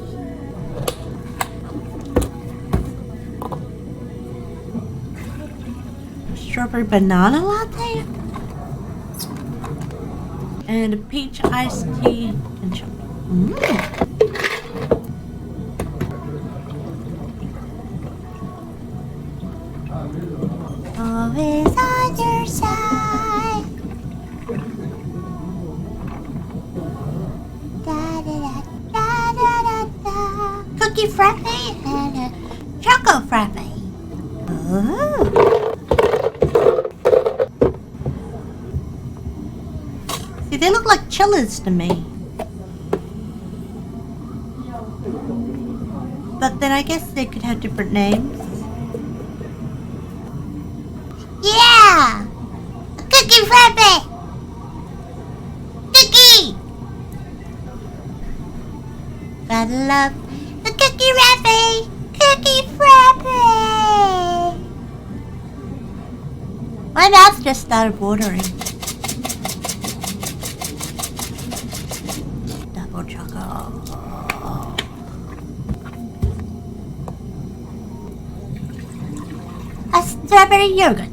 S1: Strawberry banana latte and a peach iced tea and chocolate. Always on your side. Da da da da da da da. Cookie frappe and a choco frappe. Oh. See, they look like chillers to me. But then I guess they could have different names. Yeah! A cookie frappe! Cookie! Gotta love the cookie frappe! Cookie frappe! My mouth just started watering. Double chocolate. A strawberry yogurt.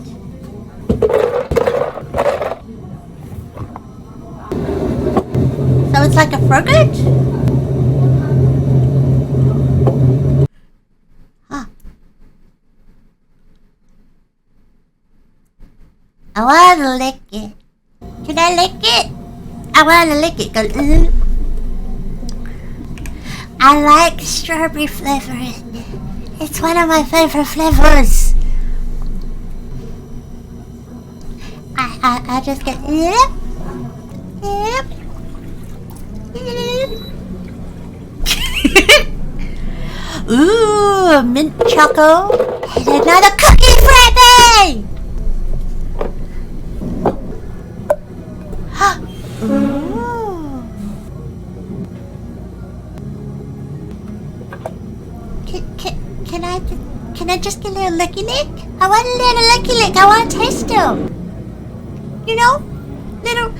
S1: So it's like a frogurt? Huh. I wanna lick it. Can I lick it? I wanna lick it. Go, I like strawberry flavoring. It's one of my favorite flavors. I just get yep. Ooh, mint choco and another cookie frappe. Ooh. Can I just get a little licky lick? I want a little licky lick. I want to taste them. You know, little.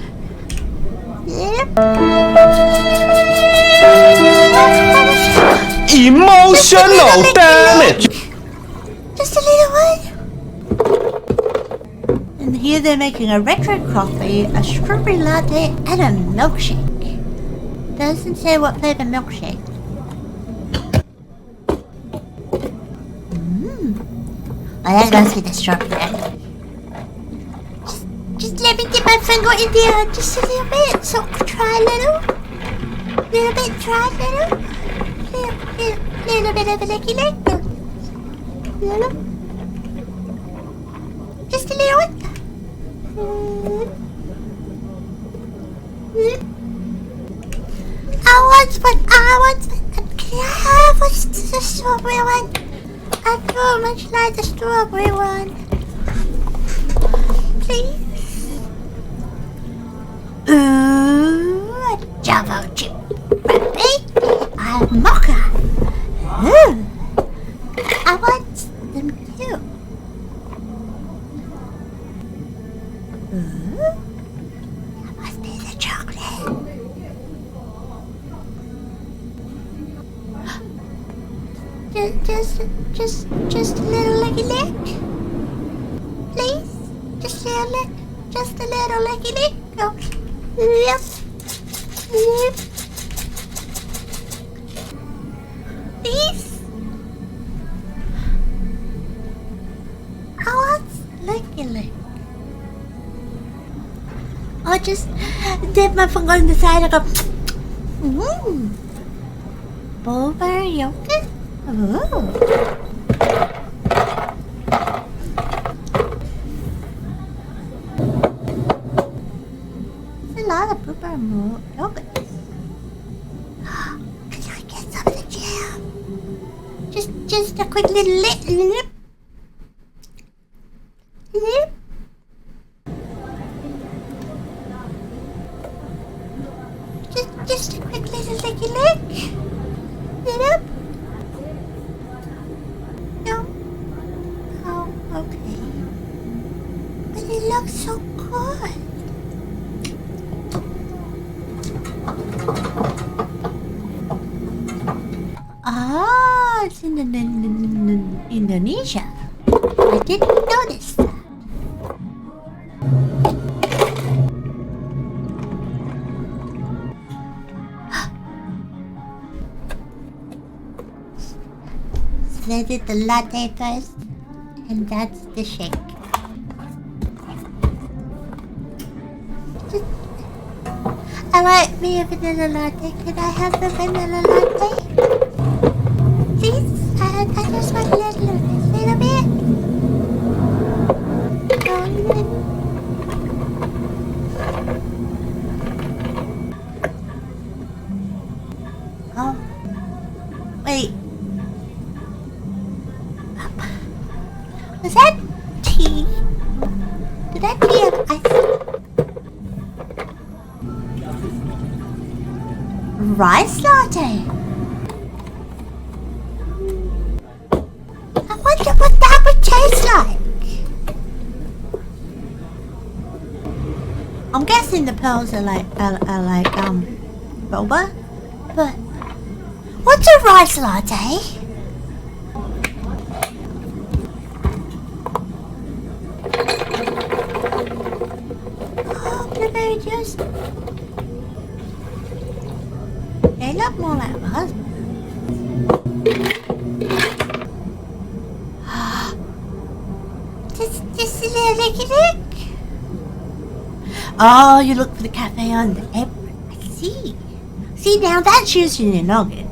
S8: Emotional damage.
S1: Just a little one. And here they're making a retro coffee, a strawberry latte, and a milkshake. Doesn't say what flavor milkshake. Well, let's go see the strawberry latte. Just let me dip my finger in there just a little bit. So try a little bit, try a little bit of a licky lick. Little. Just a little one. I want one. Can I have the strawberry one? I so much like the strawberry one. Please. Ooh, a double chip frappe, a mocha. Ooh, I want them too. Ooh, that must be the chocolate. Just a little licky lick. Please, just a little licky lick. Go. Yep. Please. I want licky lick. Or just dip my finger on the side and go. Blueberry yogurt. Ooh. are more yogurts. Can I get some of the jam? Just a quick little lip. Just a quick little licky lick. Lip. No. Oh, okay. But it looks so good. Ah, it's in Indonesia. I didn't notice that. So they did the latte first, and that's the shake. I like me a vanilla latte. Can I have the vanilla latte? Please? I just want a little bit. Oh. Wait. Was that tea? Did that tea have ice? Rice latte. I wonder what that would taste like. I'm guessing the pearls are like boba, but what's a rice latte? Oh, blueberry juice. They look more like raspberry. Just a little licky lick. Oh, you look for the cafe on the apron. I see. See, now that's using your nugget.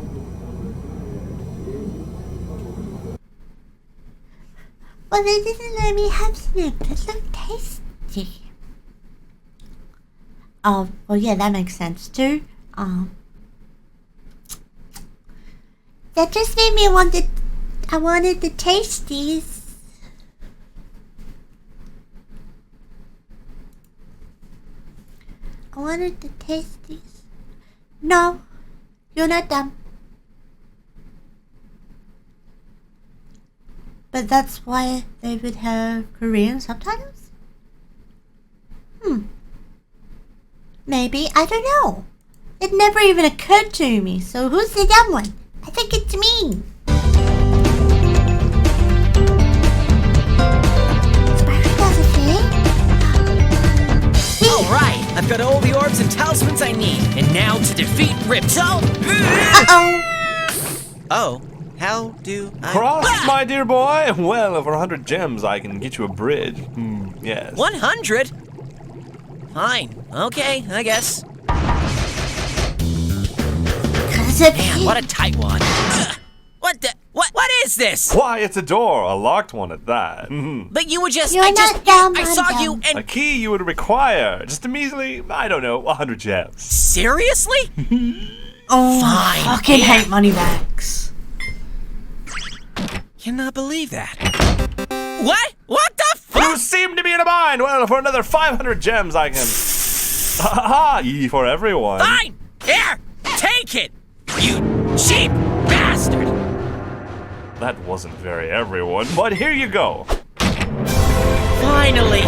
S1: Well, they didn't let me have some. This look tasty. Oh, well, yeah, that makes sense too. That just made me want to. I wanted the tasties. I wanted the tasties. No, you're not dumb. But that's why they would have Korean subtitles? Maybe, I don't know. It never even occurred to me, so who's the dumb one? I think it's me.
S20: Alright, I've got all the orbs and talismans I need. And now to defeat Ripto.
S1: Uh-oh.
S20: Oh, how do I...
S8: Cross, my dear boy. Well, over 100 gems, I can get you a bridge. Yes.
S20: 100? Fine. Okay, I guess. Man, what a tight one. What the... What is this?
S8: Why, it's a door, a locked one at that.
S20: But you were just...
S1: I
S20: saw you and...
S8: A key you would require, just a measly, I don't know, 100 gems.
S20: Seriously?
S1: Oh,
S20: fine.
S1: I fucking hate money bags.
S20: Cannot believe that. What? What the fuck?
S8: You seem to be in a bind. Well, for another 500 gems, I can... Ha E for everyone.
S20: Fine! Here! Take it! You cheap bastard!
S8: That wasn't very everyone, but here you go.
S20: Finally!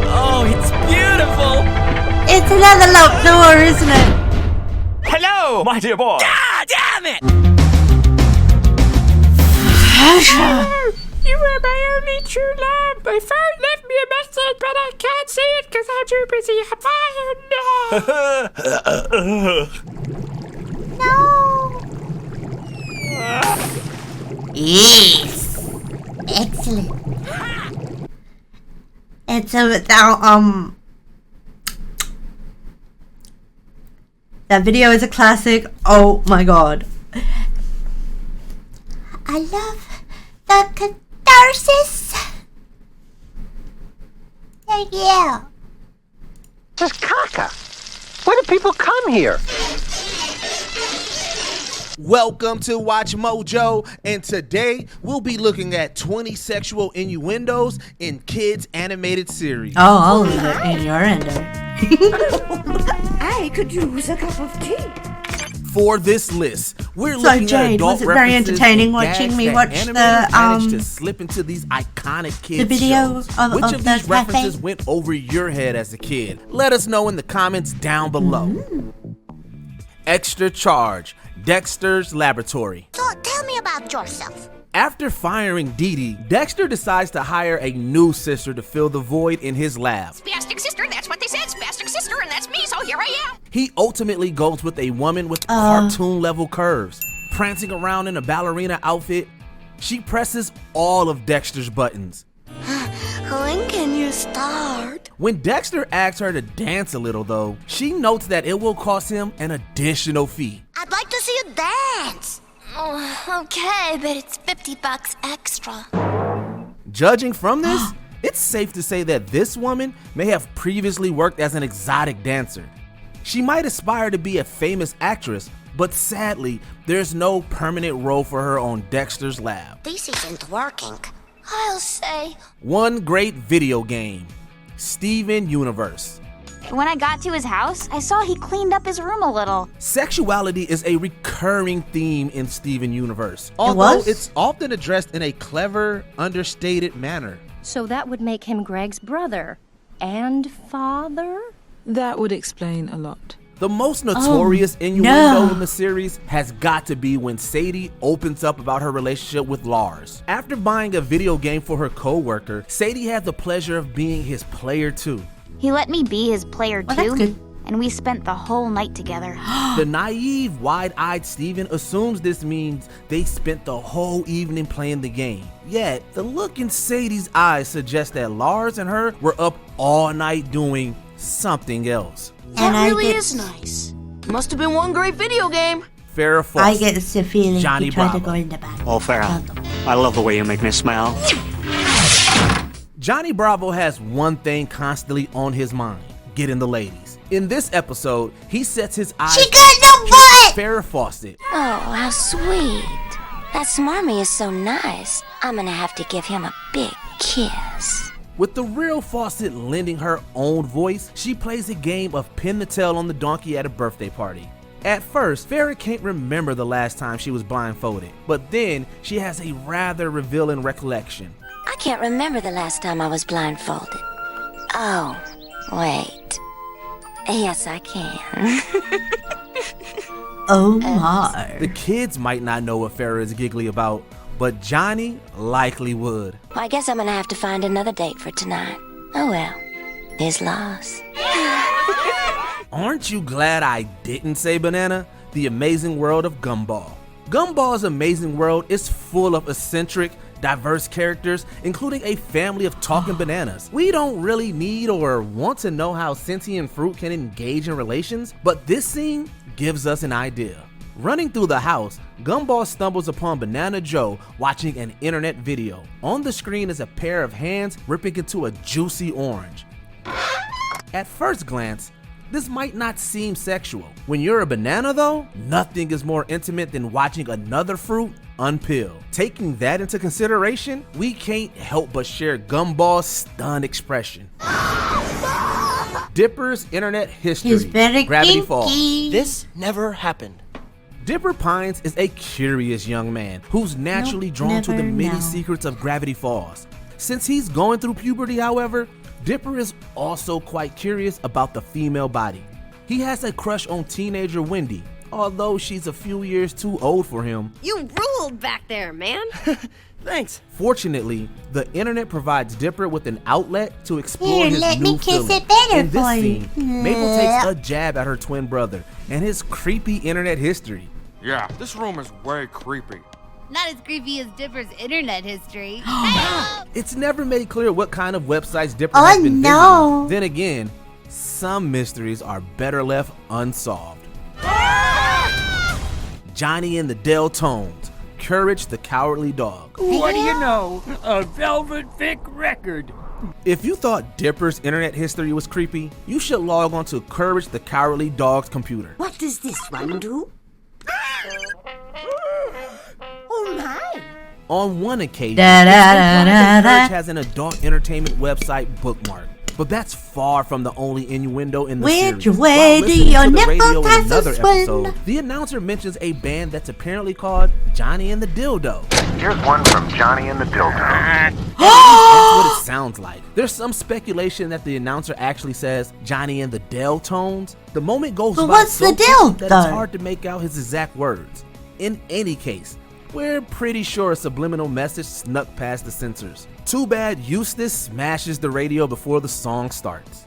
S20: Oh, it's beautiful!
S1: It's another locked door, isn't it?
S8: Hello, my dear boy!
S20: Ah, damn it!
S3: You were my only true love. My phone left me a message, but I can't see it because I'm too busy.
S1: No. Yes. Excellent. And so that video is a classic. Oh my god. I love the catharsis. Thank you.
S6: Just caca.
S15: people come here?
S16: Welcome to Watch Mojo, and today we'll be looking at 20 sexual innuendos in kids' animated series.
S1: Oh, all of it innuendo.
S17: I could use a cup of tea.
S16: For this list, we're
S1: So,
S16: looking
S1: Jade,
S16: at adult
S1: was it very
S16: references
S1: entertaining
S16: and
S1: watching
S16: gags
S1: me
S16: that
S1: watch
S16: animators
S1: the,
S16: managed to slip into these iconic kids
S1: video
S16: shows.
S1: of
S16: Which
S1: the
S16: of these
S1: cafe?
S16: references went over your head as a kid? Let us know in the comments down below. Extra Charge, Dexter's Laboratory.
S6: So tell me about yourself.
S16: After firing Dee Dee, Dexter decides to hire a new sister to fill the void in his lab.
S19: Spastic sister, that's what they said. Spastic sister, and that's me, so here I am.
S16: He ultimately goes with a woman with cartoon-level curves. Prancing around in a ballerina outfit, she presses all of Dexter's buttons.
S17: When can you start?
S16: When Dexter asks her to dance a little, though, she notes that it will cost him an additional fee.
S17: I'd like to see you dance. Oh, okay, but it's $50 extra.
S16: Judging from this, it's safe to say that this woman may have previously worked as an exotic dancer. She might aspire to be a famous actress, but sadly, there's no permanent role for her on Dexter's lab.
S17: This isn't working. I'll say.
S16: One great video game, Steven Universe.
S21: When I got to his house, I saw he cleaned up his room a little.
S16: Sexuality is a recurring theme in Steven Universe, although it's often addressed in a clever, understated manner.
S26: So that would make him Greg's brother and father?
S27: That would explain a lot.
S16: The most notorious innuendo in the series has got to be when Sadie opens up about her relationship with Lars. After buying a video game for her co-worker, Sadie had the pleasure of being his player too.
S21: He let me be his player
S1: Well, that's
S21: too,
S1: good.
S21: and we spent the whole night together.
S16: The naive, wide-eyed Steven assumes this means they spent the whole evening playing the game. Yet, the look in Sadie's eyes suggests that Lars and her were up all night doing something else.
S1: And
S17: That really
S1: I get,
S17: is nice. Must have been one great video game.
S16: Farrah Fawcett.
S1: I get the feeling
S16: Johnny
S1: he tried to
S16: Bravo.
S1: go in the back.
S28: Oh, Farrah, I love the way you make me smile.
S16: Johnny Bravo has one thing constantly on his mind: getting the ladies. In this episode, he sets his eyes
S17: She got no butt!
S16: Farrah Fawcett.
S17: Oh, how sweet. That smarmy is so nice. I'm gonna have to give him a big kiss.
S16: With the real Fawcett lending her own voice, she plays a game of pin the tail on the donkey at a birthday party. At first, Farrah can't remember the last time she was blindfolded, but then she has a rather revealing recollection.
S17: I can't remember the last time I was blindfolded. Oh, wait. Yes, I can.
S1: Oh my.
S16: The kids might not know what Farrah is giggly about, but Johnny likely would.
S17: Well, I guess I'm gonna have to find another date for tonight. Oh well, his loss.
S16: Aren't you glad I didn't say banana? The Amazing World of Gumball. Gumball's Amazing World is full of eccentric, diverse characters, including a family of talking bananas. We don't really need or want to know how sentient fruit can engage in relations, but this scene gives us an idea. Running through the house, Gumball stumbles upon Banana Joe watching an internet video. On the screen is a pair of hands ripping into a juicy orange. At first glance, this might not seem sexual. When you're a banana though, nothing is more intimate than watching another fruit unpeel. Taking that into consideration, we can't help but share Gumball's stunned expression. Dipper's internet history.
S1: He's very
S16: Gravity
S1: kinky.
S16: Falls.
S15: This never happened.
S16: Dipper Pines is a curious young man who's naturally drawn to the
S1: never
S16: many
S1: know.
S16: secrets of Gravity Falls. Since he's going through puberty, however, Dipper is also quite curious about the female body. He has a crush on teenager Wendy, although she's a few years too old for him.
S29: You ruled back there, man.
S15: Thanks.
S16: Fortunately, the internet provides Dipper with an outlet to explore
S1: Here,
S16: his
S1: let
S16: new
S1: me kiss
S16: feelings.
S1: it better
S16: In this
S1: for you.
S16: scene, Mabel takes a jab at her twin brother and his creepy internet history.
S3: Yeah, this room is way creepy.
S30: Not as creepy as Dipper's internet history.
S16: It's never made clear what kind of websites Dipper
S1: Oh,
S16: has been
S1: no.
S16: visiting. Then again, some mysteries are better left unsolved. Johnny and the Deltones, Courage the Cowardly Dog.
S23: What do you know? A velvet thick record.
S16: If you thought Dipper's internet history was creepy, you should log on to Courage the Cowardly Dog's computer.
S2: What does this one do? Oh my!
S16: On one occasion, Courage has an adult entertainment website bookmark. But that's far from the only innuendo in the series. While listening to the radio in another episode, the announcer mentions a band that's apparently called Johnny and the Dildo.
S4: Here's one from Johnny and the Dildo.
S16: That's what it sounds like. There's some speculation that the announcer actually says Johnny and the Del Tones. The moment goes by so quick that it's hard to make out his exact words. In any case, we're pretty sure a subliminal message snuck past the censors. Too bad Eustace smashes the radio before the song starts.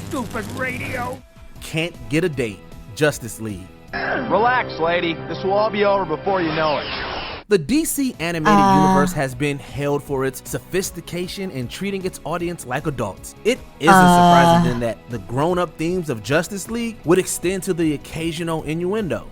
S23: Stupid radio.
S16: Can't get a date. Justice League.
S4: Relax, lady. This will all be over before you know it.
S16: The DC animated universe has been hailed for its sophistication in treating its audience like adults. It isn't surprising then that the grown-up themes of Justice League would extend to the occasional innuendo.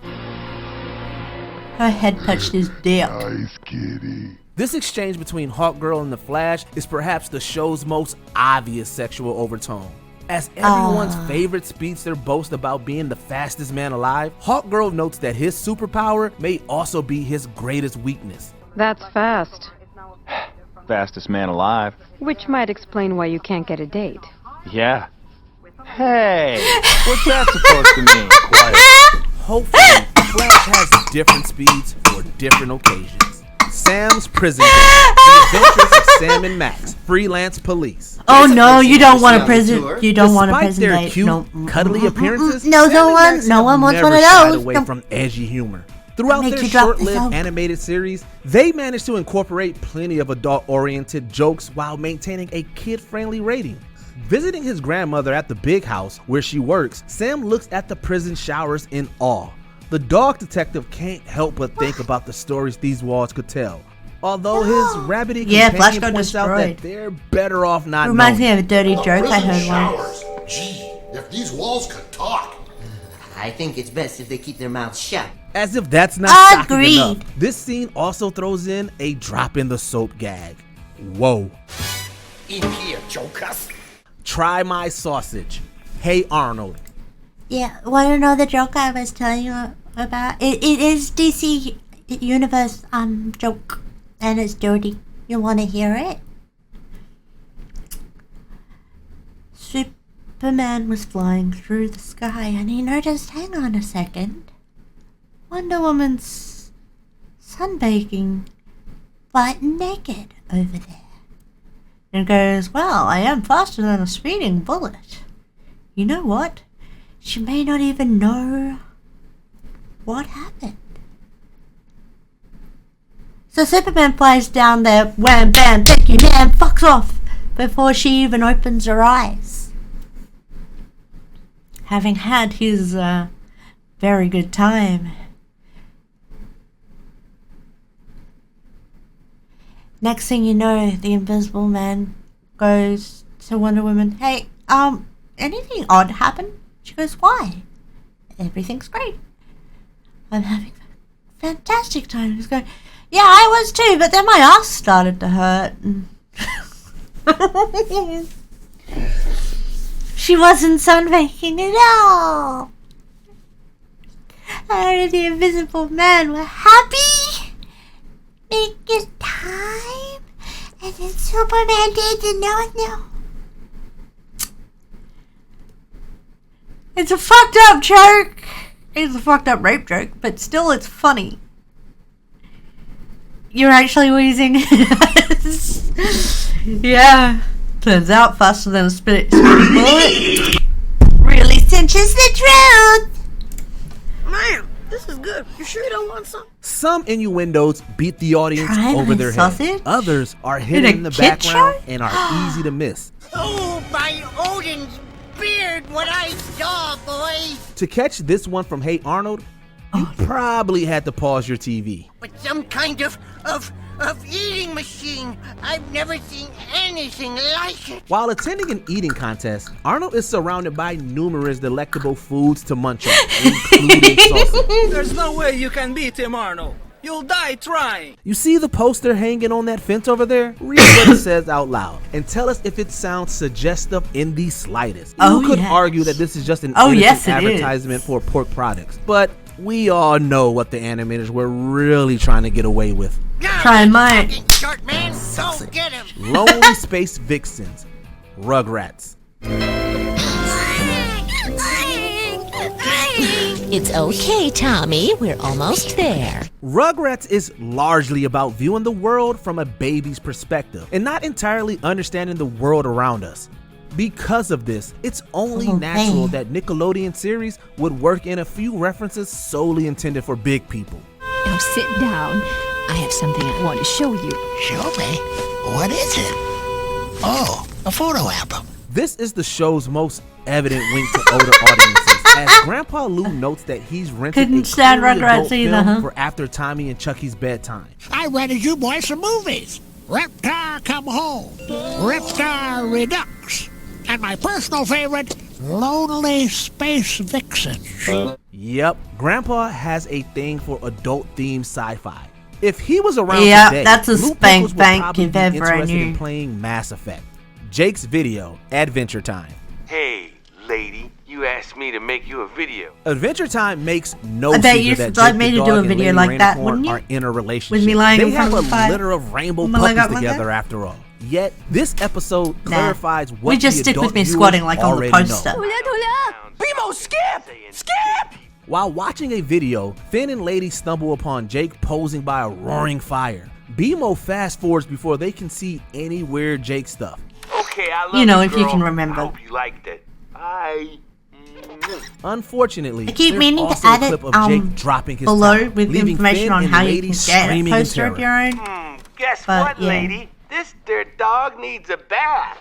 S1: Her head touched his dick.
S4: Nice kitty.
S16: This exchange between Hawkgirl and the Flash is perhaps the show's most obvious sexual overtone. As everyone's favorite speedster boasts about being the fastest man alive, Hawkgirl notes that his superpower may also be his greatest weakness.
S7: That's fast.
S4: Fastest man alive.
S7: Which might explain why you can't get a date.
S4: Yeah. Hey, what's that supposed to mean? Quiet.
S16: Hopefully, Flash has different speeds for different occasions. Sam's Prison Gang, The Adventures of Sam and Max, Freelance Police.
S1: Oh no, you don't want a prison. You don't want a
S16: Despite
S1: prison
S16: their
S1: date.
S16: cute,
S1: No.
S16: cuddly appearances,
S1: No,
S16: Sam and Max
S1: no one wants
S16: never
S1: one of
S16: shied
S1: those.
S16: away
S1: No.
S16: from edgy humor. Throughout
S1: Make
S16: their
S1: you drop this
S16: short-lived
S1: out.
S16: animated series, they managed to incorporate plenty of adult-oriented jokes while maintaining a kid-friendly rating. Visiting his grandmother at the big house where she works, Sam looks at the prison showers in awe. The dog detective can't help but think about the stories these walls could tell. Although his rabbity companion points out that they're better off not
S1: Reminds me
S16: knowing.
S1: of a dirty joke I heard once.
S9: Gee, if these walls could talk.
S15: I think it's best if they keep their mouths shut.
S16: As if that's not shocking enough, this scene also throws in a drop in the soap gag. Whoa.
S9: In here, jokers.
S16: Try my sausage. Hey Arnold.
S1: Yeah, want to know the joke I was telling you about? It is DC Universe joke, and it's dirty. You want to hear it? Superman was flying through the sky, and he noticed, hang on a second, Wonder Woman's sunbaking, butt naked over there. And goes, well, I am faster than a speeding bullet. You know what? She may not even know what happened. So Superman flies down there, wham bam, thank you man, fucks off, before she even opens her eyes. Having had his very good time. Next thing you know, the Invisible Man goes to Wonder Woman, hey, anything odd happen? She goes, why? Everything's great. I'm having a fantastic time. He's going, yeah, I was too, but then my ass started to hurt. She wasn't sunbaking at all. Her and the Invisible Man were happy, making time, and then Superman did no. It's a fucked up joke. It's a fucked up rape joke, but still it's funny. You're actually wheezing. Yeah. Turns out faster than a speeding bullet really cinches the truth.
S15: Man, this is good. You sure you don't want some?
S16: Some innuendos beat the audience
S1: Try
S16: over
S1: my
S16: their
S1: sausage?
S16: head. Others are
S1: In
S16: hidden
S1: a
S16: in the
S1: kid
S16: background
S1: show?
S16: and are easy to miss.
S7: Oh, by Odin's beard, what I saw, boy!
S16: To catch this one from Hey Arnold, you probably had to pause your TV.
S7: But some kind of eating machine. I've never seen anything like it.
S16: While attending an eating contest, Arnold is surrounded by numerous delectable foods to munch on, including sausage.
S20: There's no way you can beat him, Arnold. You'll die trying.
S16: You see the poster hanging on that fence over there? Read what it says out loud and tell us if it sounds suggestive in the slightest. You could argue that this is just an innocent advertisement for pork products, but we all know what the animators were really trying to get away with.
S1: Try mine.
S7: Short man, go get him.
S16: Lonely Space Vixens, Rugrats.
S5: It's okay, Tommy. We're almost there.
S16: Rugrats is largely about viewing the world from a baby's perspective and not entirely understanding the world around us. Because of this, it's only natural that Nickelodeon series would work in a few references solely intended for big people.
S5: Now sit down. I have something I want to show you.
S10: Show me? What is it? Oh, a photo album.
S16: This is the show's most evident wink to older audiences, as Grandpa Lou notes that he's rented a clearly adult film for after Tommy and Chucky's bedtime.
S10: I rented you boys some movies. Reptar Come Home, Reptar Redux, and my personal favorite, Lonely Space Vixen.
S16: Yep, Grandpa has a thing for adult-themed sci-fi. If he was around today,
S1: that's a
S16: Lou
S1: spank
S16: Pickles would
S1: bank
S16: probably
S1: if
S16: be
S1: ever I
S16: interested in
S1: knew.
S16: playing Mass Effect. Jake's Video, Adventure Time.
S11: Hey, lady, you asked me to make you a video.
S16: Adventure Time makes no
S1: I bet
S16: secret
S1: you
S16: that
S1: thought
S16: Jake
S1: me
S16: the
S1: to do a
S16: dog and
S1: video
S16: Lady
S1: like that,
S16: Rainicorn
S1: wouldn't you?
S16: are in a relationship.
S1: With me lying
S16: they
S1: in front
S16: have
S1: of the
S16: a
S1: fire?
S16: litter of rainbow
S1: Am I like
S16: puppies
S1: that?
S16: together after all. Yet, this episode clarifies what
S1: We just
S16: the
S1: stick with
S16: adult
S1: me
S16: viewers
S1: squatting like on the
S16: already
S1: poster.
S16: know.
S20: Bimo, skip! Skip!
S16: While watching a video, Finn and Lady stumble upon Jake posing by a roaring fire. BMO fast forwards before they can see any weird Jake stuff.
S11: Okay, I love
S1: You know,
S11: you,
S1: if you
S11: girl.
S1: can remember.
S11: I hope you liked it. Bye.
S16: Unfortunately,
S1: I keep
S16: there's
S1: meaning to
S16: also
S1: add
S16: a
S1: it
S16: clip of Jake dropping his
S1: below
S16: towel,
S1: with
S16: leaving
S1: information
S16: Finn
S1: on
S16: and
S1: how you
S16: Lady
S1: can get a
S16: screaming in
S1: poster of
S16: terror.
S1: your own.
S11: Guess
S1: But,
S11: what,
S1: yeah.
S11: lady? This their dog needs a bath.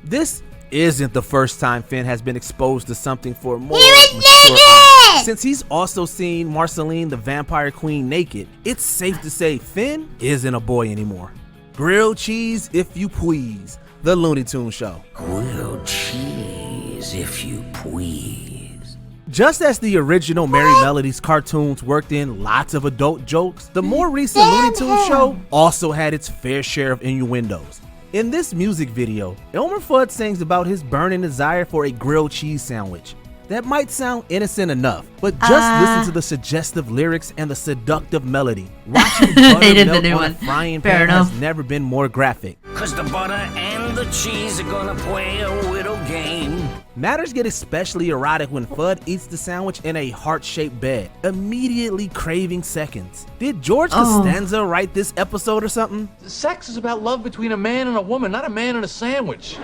S16: This isn't the first time Finn has been exposed to something for more mature eyes. Since he's also seen Marceline the Vampire Queen naked, it's safe to say Finn isn't a boy anymore. Grilled cheese, if you please. The Looney Tunes Show.
S10: Grilled cheese, if you please.
S16: Just as the original Merry Melodies cartoons worked in lots of adult jokes, the more recent Looney Tunes show also had its fair share of innuendos. In this music video, Elmer Fudd sings about his burning desire for a grilled cheese sandwich. That might sound innocent enough, but just listen to the suggestive lyrics and the seductive melody. Watching buttermilk on a frying pan has never been more graphic.
S10: Cause the butter and the cheese are gonna play a little game.
S16: Matters get especially erotic when Fudd eats the sandwich in a heart-shaped bed, immediately craving seconds. Did George Costanza write this episode or something?
S12: Sex is about love between a man and a woman, not a man and a sandwich.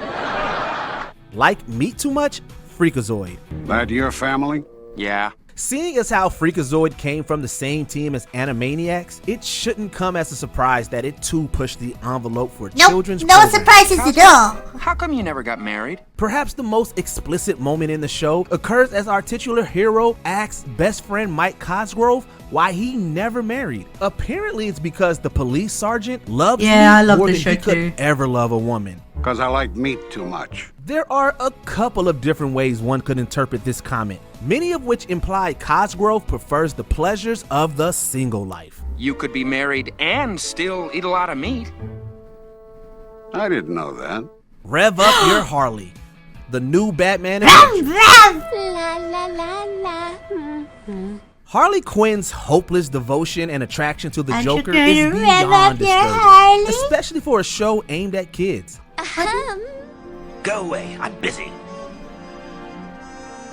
S16: Like meat too much? Freakazoid.
S13: That your family?
S11: Yeah.
S16: Seeing as how Freakazoid came from the same team as Animaniacs, it shouldn't come as a surprise that it too pushed the envelope for children's
S1: no
S16: programming.
S1: surprises at all.
S12: How come you never got married?
S16: Perhaps the most explicit moment in the show occurs as our titular hero asks best friend Mike Cosgrove why he never married. Apparently it's because the police sergeant loves meat more than he could ever love a woman.
S13: Because I like meat too much.
S16: There are a couple of different ways one could interpret this comment, many of which imply Cosgrove prefers the pleasures of the single life.
S12: You could be married and still eat a lot of meat.
S13: I didn't know that.
S16: Rev up your Harley. The new Batman Harley Quinn's hopeless devotion and attraction to the Joker is beyond disturbing, especially for a show aimed at kids.
S10: Go away, I'm busy.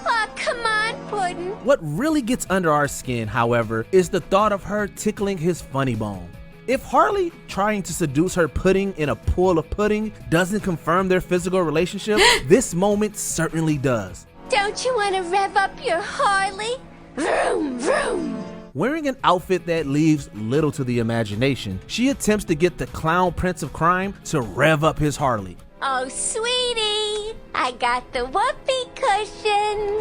S17: Oh, come on, Puddin'.
S16: What really gets under our skin, however, is the thought of her tickling his funny bone. If Harley trying to seduce her pudding in a pool of pudding doesn't confirm their physical relationship, this moment certainly does.
S17: Don't you want to rev up your Harley? Vroom, vroom.
S16: Wearing an outfit that leaves little to the imagination, she attempts to get the clown prince of crime to rev up his Harley.
S17: Oh, sweetie, I got the whoopee cushion.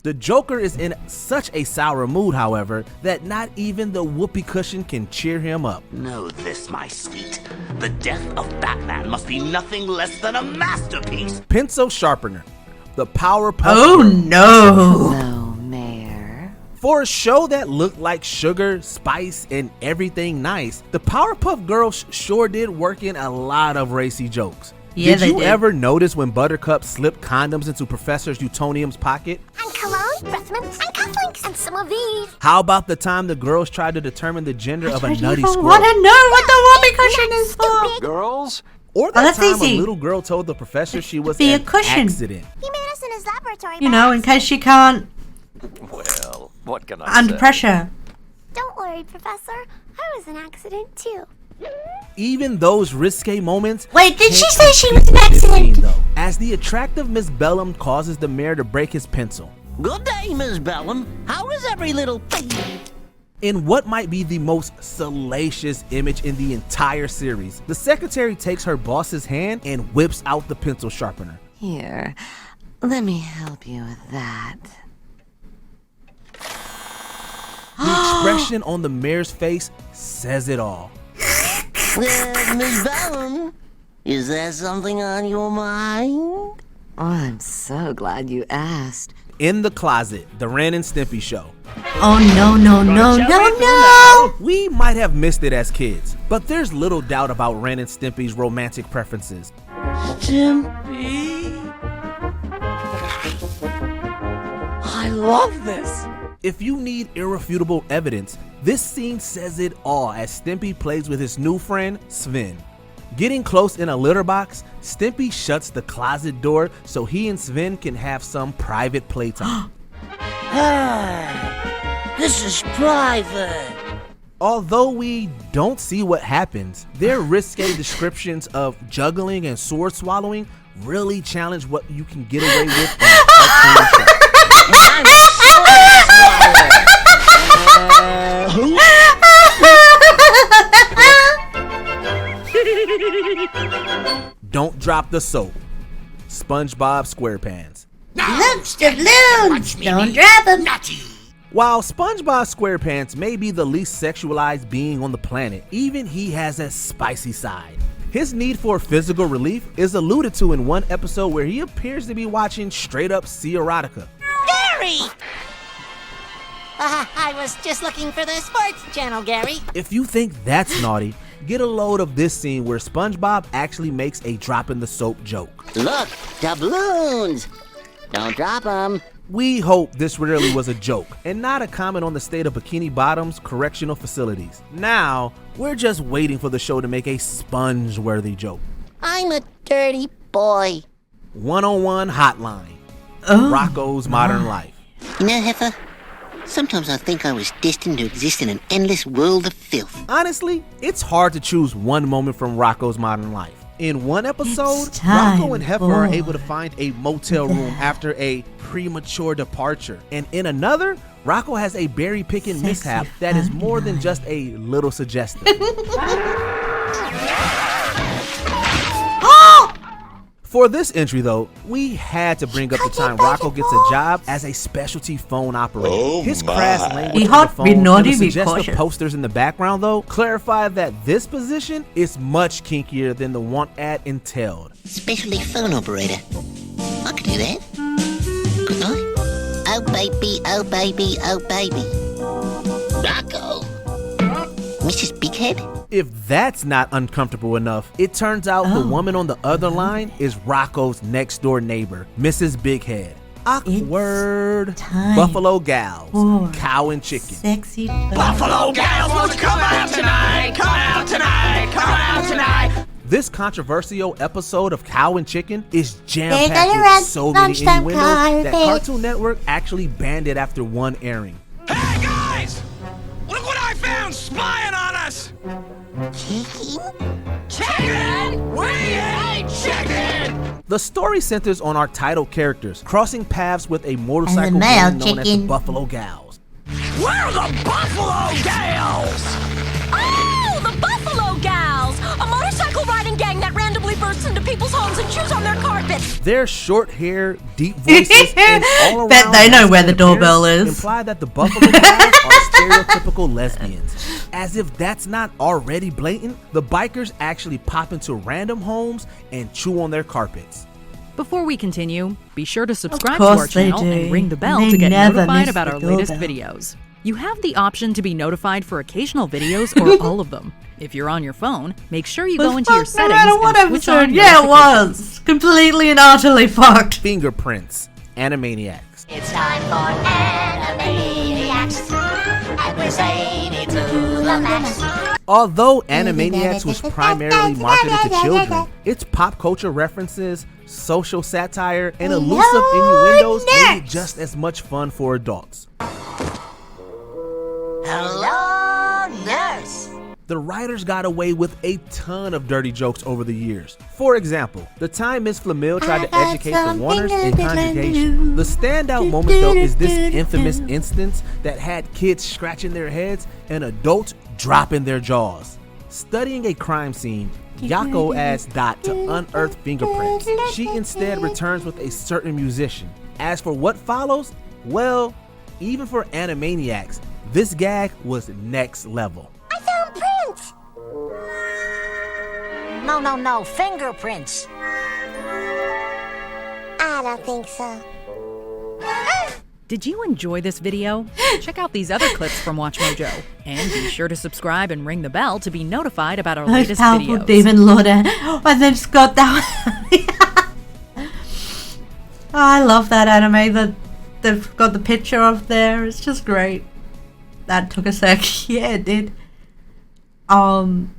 S16: The Joker is in such a sour mood, however, that not even the whoopee cushion can cheer him up.
S10: Know this, my sweet. The death of Batman must be nothing less than a masterpiece.
S16: Pencil sharpener. The Powerpuff
S1: Oh
S16: Girls.
S1: no!
S5: Hello, Mayor.
S16: For a show that looked like sugar, spice, and everything nice, the Powerpuff Girls sure did work in a lot of racy jokes.
S1: Yeah,
S16: did you ever notice when Buttercup slipped condoms into Professor Utonium's pocket?
S6: And cologne, breath mints, and cufflinks, and some of these.
S16: How about the time the girls tried to determine the gender of a nutty squirrel?
S1: I want to know what the whoopee cushion is for.
S4: Girls?
S16: Or that
S1: that's
S16: time
S1: easy.
S16: a little girl told the professor she was
S1: Be a
S16: an
S1: cushion.
S16: accident.
S6: He made us in his laboratory.
S1: You know, in case she can't
S4: Well, what can I
S1: under
S4: say?
S1: pressure.
S6: Don't worry, Professor. I was an accident too.
S16: Even those risque moments.
S1: Wait, did she
S16: can't
S1: say she
S16: compete
S1: was an
S16: with this
S1: accident?
S16: scene, though, as the attractive Miss Bellum causes the mayor to break his pencil.
S7: Good day, Miss Bellum. How is every little...
S16: In what might be the most salacious image in the entire series, the secretary takes her boss's hand and whips out the pencil sharpener.
S8: Here, let me help you with that.
S16: The expression on the mayor's face says it all.
S7: Miss Bellum, is there something on your mind?
S8: Oh, I'm so glad you asked.
S16: In the Closet, the Ren and Stimpy show.
S1: Oh no.
S16: We might have missed it as kids, but there's little doubt about Ren and Stimpy's romantic preferences.
S7: Stimpy. I love this.
S16: If you need irrefutable evidence, this scene says it all as Stimpy plays with his new friend, Sven. Getting close in a litter box, Stimpy shuts the closet door so he and Sven can have some private playtime.
S7: This is private.
S16: Although we don't see what happens, their risque descriptions of juggling and sword swallowing really challenge what you can get away with in a cartoon show. Don't drop the soap. SpongeBob SquarePants.
S1: Lobster balloons. Don't drop them.
S16: While SpongeBob SquarePants may be the least sexualized being on the planet, even he has a spicy side. His need for physical relief is alluded to in one episode where he appears to be watching straight up sea erotica.
S7: Gary! I was just looking for the sports channel, Gary.
S16: If you think that's naughty, get a load of this scene where SpongeBob actually makes a drop in the soap joke.
S7: Look, doubloons! Don't drop them.
S16: We hope this really was a joke and not a comment on the state of Bikini Bottom's correctional facilities. Now, we're just waiting for the show to make a sponge-worthy joke.
S7: I'm a dirty boy.
S16: One-on-one hotline. Rocco's Modern Life.
S7: You know, Heifer, sometimes I think I was destined to exist in an endless world of filth.
S16: Honestly, it's hard to choose one moment from Rocco's Modern Life. In one episode, Rocco and Heifer are able to find a motel room after a premature departure. And in another, Rocco has a berry picking mishap that is more than just a little suggestive. For this entry though, we had to bring up the time Rocco gets a job as a specialty phone operator. His crass language on the phone and the suggestive posters in the background though clarify that this position is much kinkier than the want ad entailed.
S7: Specialty phone operator. I could do that. Couldn't I? Oh baby, oh baby, oh baby. Rocco. Mrs. Bighead?
S16: If that's not uncomfortable enough, it turns out the woman on the other line is Rocco's next door neighbor, Mrs. Bighead. Awkward. Buffalo Gals, Cow and Chicken.
S1: Sexy
S7: Buffalo Gals, won't you come out tonight? Come out tonight, come out tonight.
S16: This controversial episode of Cow and Chicken is
S1: They're
S16: jam-packed
S1: gonna
S16: with
S1: run
S16: so many
S1: lunchtime
S16: innuendos that
S1: carpet.
S16: Cartoon Network actually banned it after one airing.
S3: Hey guys! Look what I found spying on us! Chicken? We ain't chicken!
S16: The story centers on our title characters crossing paths with a motorcycle
S1: male
S16: gang known as the
S1: chicken.
S16: Buffalo Gals.
S7: We're the Buffalo Gals!
S14: Oh, the Buffalo Gals! A motorcycle riding gang that randomly bursts into people's homes and chews on their carpets.
S16: Their short hair, deep voices, and all around
S1: Bet they know where the
S16: masculine
S1: doorbell
S16: appearance
S1: is.
S16: imply that the Buffalo Gals are stereotypical lesbians. As if that's not already blatant, the bikers actually pop into random homes and chew on their carpets.
S18: Before we continue, be sure to subscribe to
S1: course
S18: our
S1: they
S18: channel
S1: do.
S18: and ring the bell
S1: They
S18: to get
S1: never
S18: notified
S1: miss
S18: about
S1: the
S18: our latest
S1: doorbell.
S18: videos. You have the option to be notified for occasional videos or all of them. If you're on your phone, make sure you go into your settings and switch on
S1: Yeah, it
S18: notifications.
S1: was completely and utterly fucked.
S16: Fingerprints, Animaniacs.
S6: It's time for Animaniacs, and we're saying it to the max.
S16: Although Animaniacs was primarily marketed to children, its pop culture references, social satire, and elusive innuendos made it just as much fun for adults.
S7: Hello, nurse.
S16: The writers got away with a ton of dirty jokes over the years. For example, the time Miss Flamille tried to educate the Warners in conjugation. The standout moment though is this infamous instance that had kids scratching their heads and adults dropping their jaws. Studying a crime scene, Yako asks Dot to unearth fingerprints. She instead returns with a certain musician. As for what follows, well, even for Animaniacs, this gag was next level.
S6: I found prints.
S7: No, fingerprints.
S6: I don't think so.
S18: Did you enjoy this video? Check out these other clips from Watch Mojo. And be sure to subscribe and ring the bell to be notified about our
S1: Most
S18: latest
S1: powerful
S18: videos.
S1: demon lord. And then it's got that one. I love that anime that they've got the picture of there. It's just great. That took a sec. Yeah, it did. I'm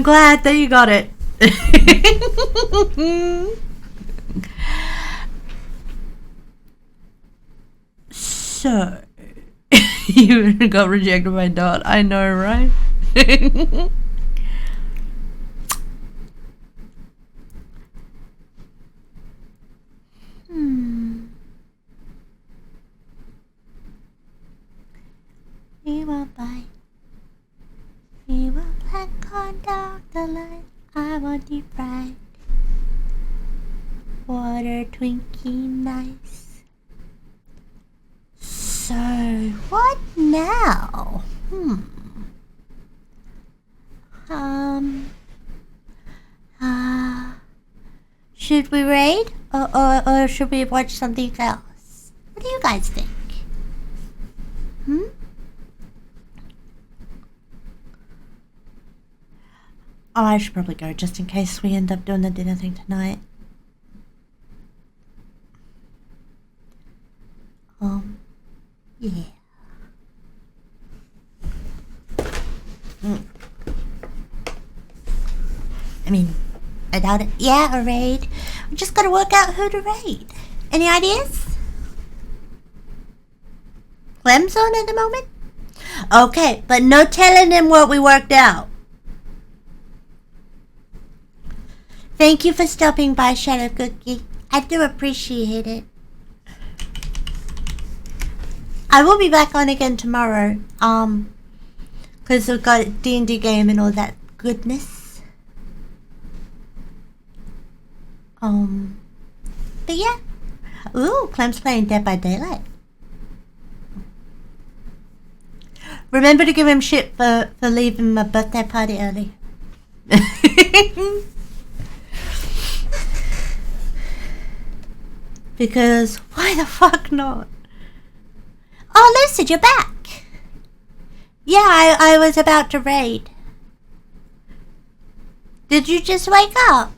S1: glad that you got it. So, you got rejected by Dot. I know, right? We will buy. We will black on dark the light. I want deep fried. Water Twinkie nice. So, what now? Should we raid? Or should we watch something else? What do you guys think? Oh, I should probably go just in case we end up doing the dinner thing tonight. Yeah. I mean, I doubt it. Yeah, a raid. We just gotta work out who to raid. Any ideas? Clem's on at the moment? Okay, but no telling him what we worked out. Thank you for stopping by, Shadow Cookie. I do appreciate it. I will be back on again tomorrow. Because we've got a D&D game and all that goodness. But yeah. Ooh, Clem's playing Dead by Daylight. Remember to give him shit for leaving my birthday party early. Because why the fuck not? Oh, Lucid, you're back. Yeah, I was about to raid. Did you just wake up?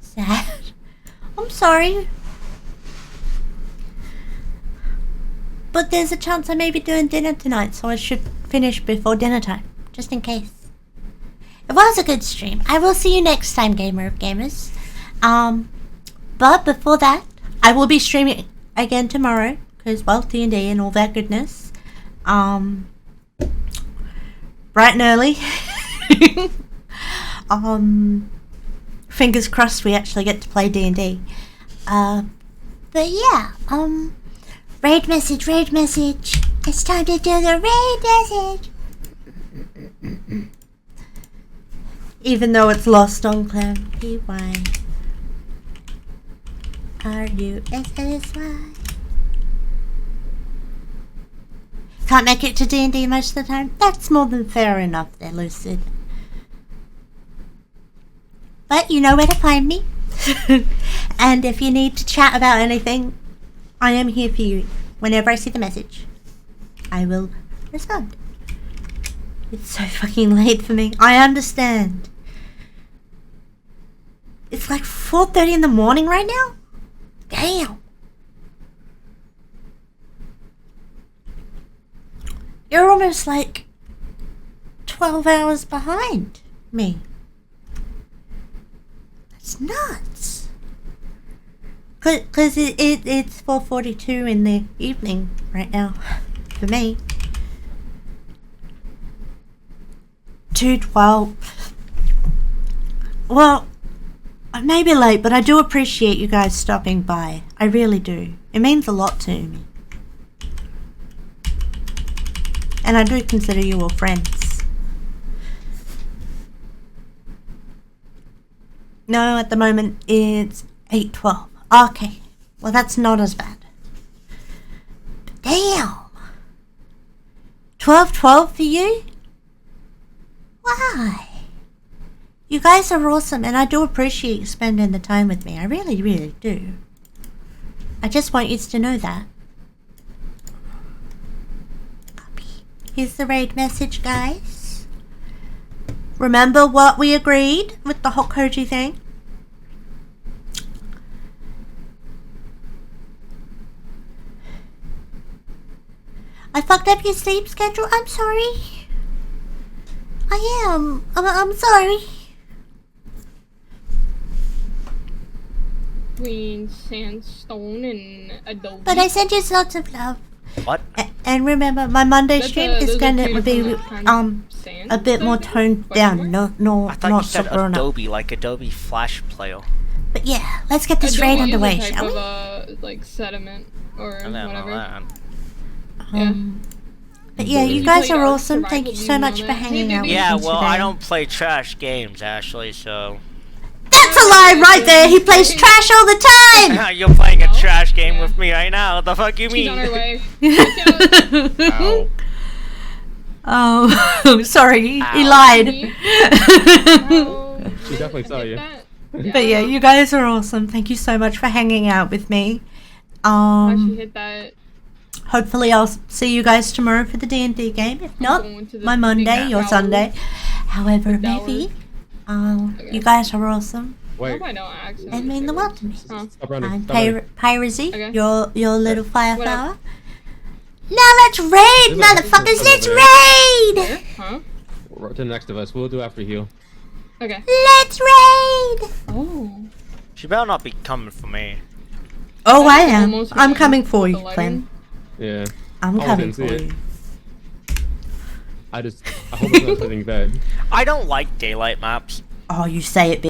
S1: Sad. I'm sorry. But there's a chance I may be doing dinner tonight, so I should finish before dinner time, just in case. It was a good stream. I will see you next time, Gamer of Gamers. But before that, I will be streaming again tomorrow, because, well, D&D and all that goodness. Bright and early. Fingers crossed we actually get to play D&D. But yeah, raid message. It's time to do the raid message. Even though it's lost on Clem. P-Y. R-U-S-S-Y. can't make it to D&D most of the time. That's more than fair enough there, Lucid. But you know where to find me. And if you need to chat about anything, I am here for you. Whenever I see the message, I will respond. It's so fucking late for me. I understand. It's like 4:30 in the morning right now? Damn. You're almost like 12 hours behind me. That's nuts. Cause it's 4:42 in the evening right now for me. 2:12. Well, I may be late, but I do appreciate you guys stopping by. I really do. It means a lot to me. And I do consider you all friends. No, at the moment it's 8:12. Okay. Well, that's not as bad. But damn. 12:12 for you? Why? You guys are awesome, and I do appreciate you spending the time with me. I really, really do. I just want you to know that. Copy. Here's the raid message, guys. Remember what we agreed with the hot koji thing? I fucked up your sleep schedule. I'm sorry. I am. I'm sorry.
S19: Between sandstone and adobe.
S1: But I sent you lots of love.
S21: What?
S1: And remember, my Monday stream is gonna be a bit more toned down. No,
S21: I thought you said Adobe, like Adobe Flash Player.
S1: But yeah, let's get this raid underway, shall we?
S19: Like sediment or
S21: I don't know
S19: whatever.
S21: that.
S1: But yeah, you guys are awesome. Thank you so much for hanging out with me
S21: Yeah,
S1: today.
S21: well, I don't play trash games, Ashley, so...
S1: That's a lie right there! He plays trash all the time!
S21: You're playing a trash game with me right now. What the fuck you mean?
S19: She's on her way.
S1: Oh, sorry, he lied.
S22: She definitely saw you.
S1: But yeah, you guys are awesome. Thank you so much for hanging out with me.
S19: She hit that.
S1: Hopefully I'll see you guys tomorrow for the D&D game. If not, my Monday or Sunday. However it may be. You guys are awesome.
S22: Wait.
S1: And mean the world to me.
S22: Stop running.
S1: I'm
S22: Stop running.
S1: Pyra Z, your little fire flower. Now let's raid, motherfuckers! Let's raid!
S19: Huh?
S22: To the next of us. We'll do after you.
S19: Okay.
S1: Let's raid!
S19: Oh.
S21: She better not be coming for me.
S1: Oh, I am. I'm coming for you, Clem.
S22: Yeah.
S1: I'm coming for you.
S22: I hope it's not something bad.
S21: I don't like daylight maps.
S1: Oh, you say it,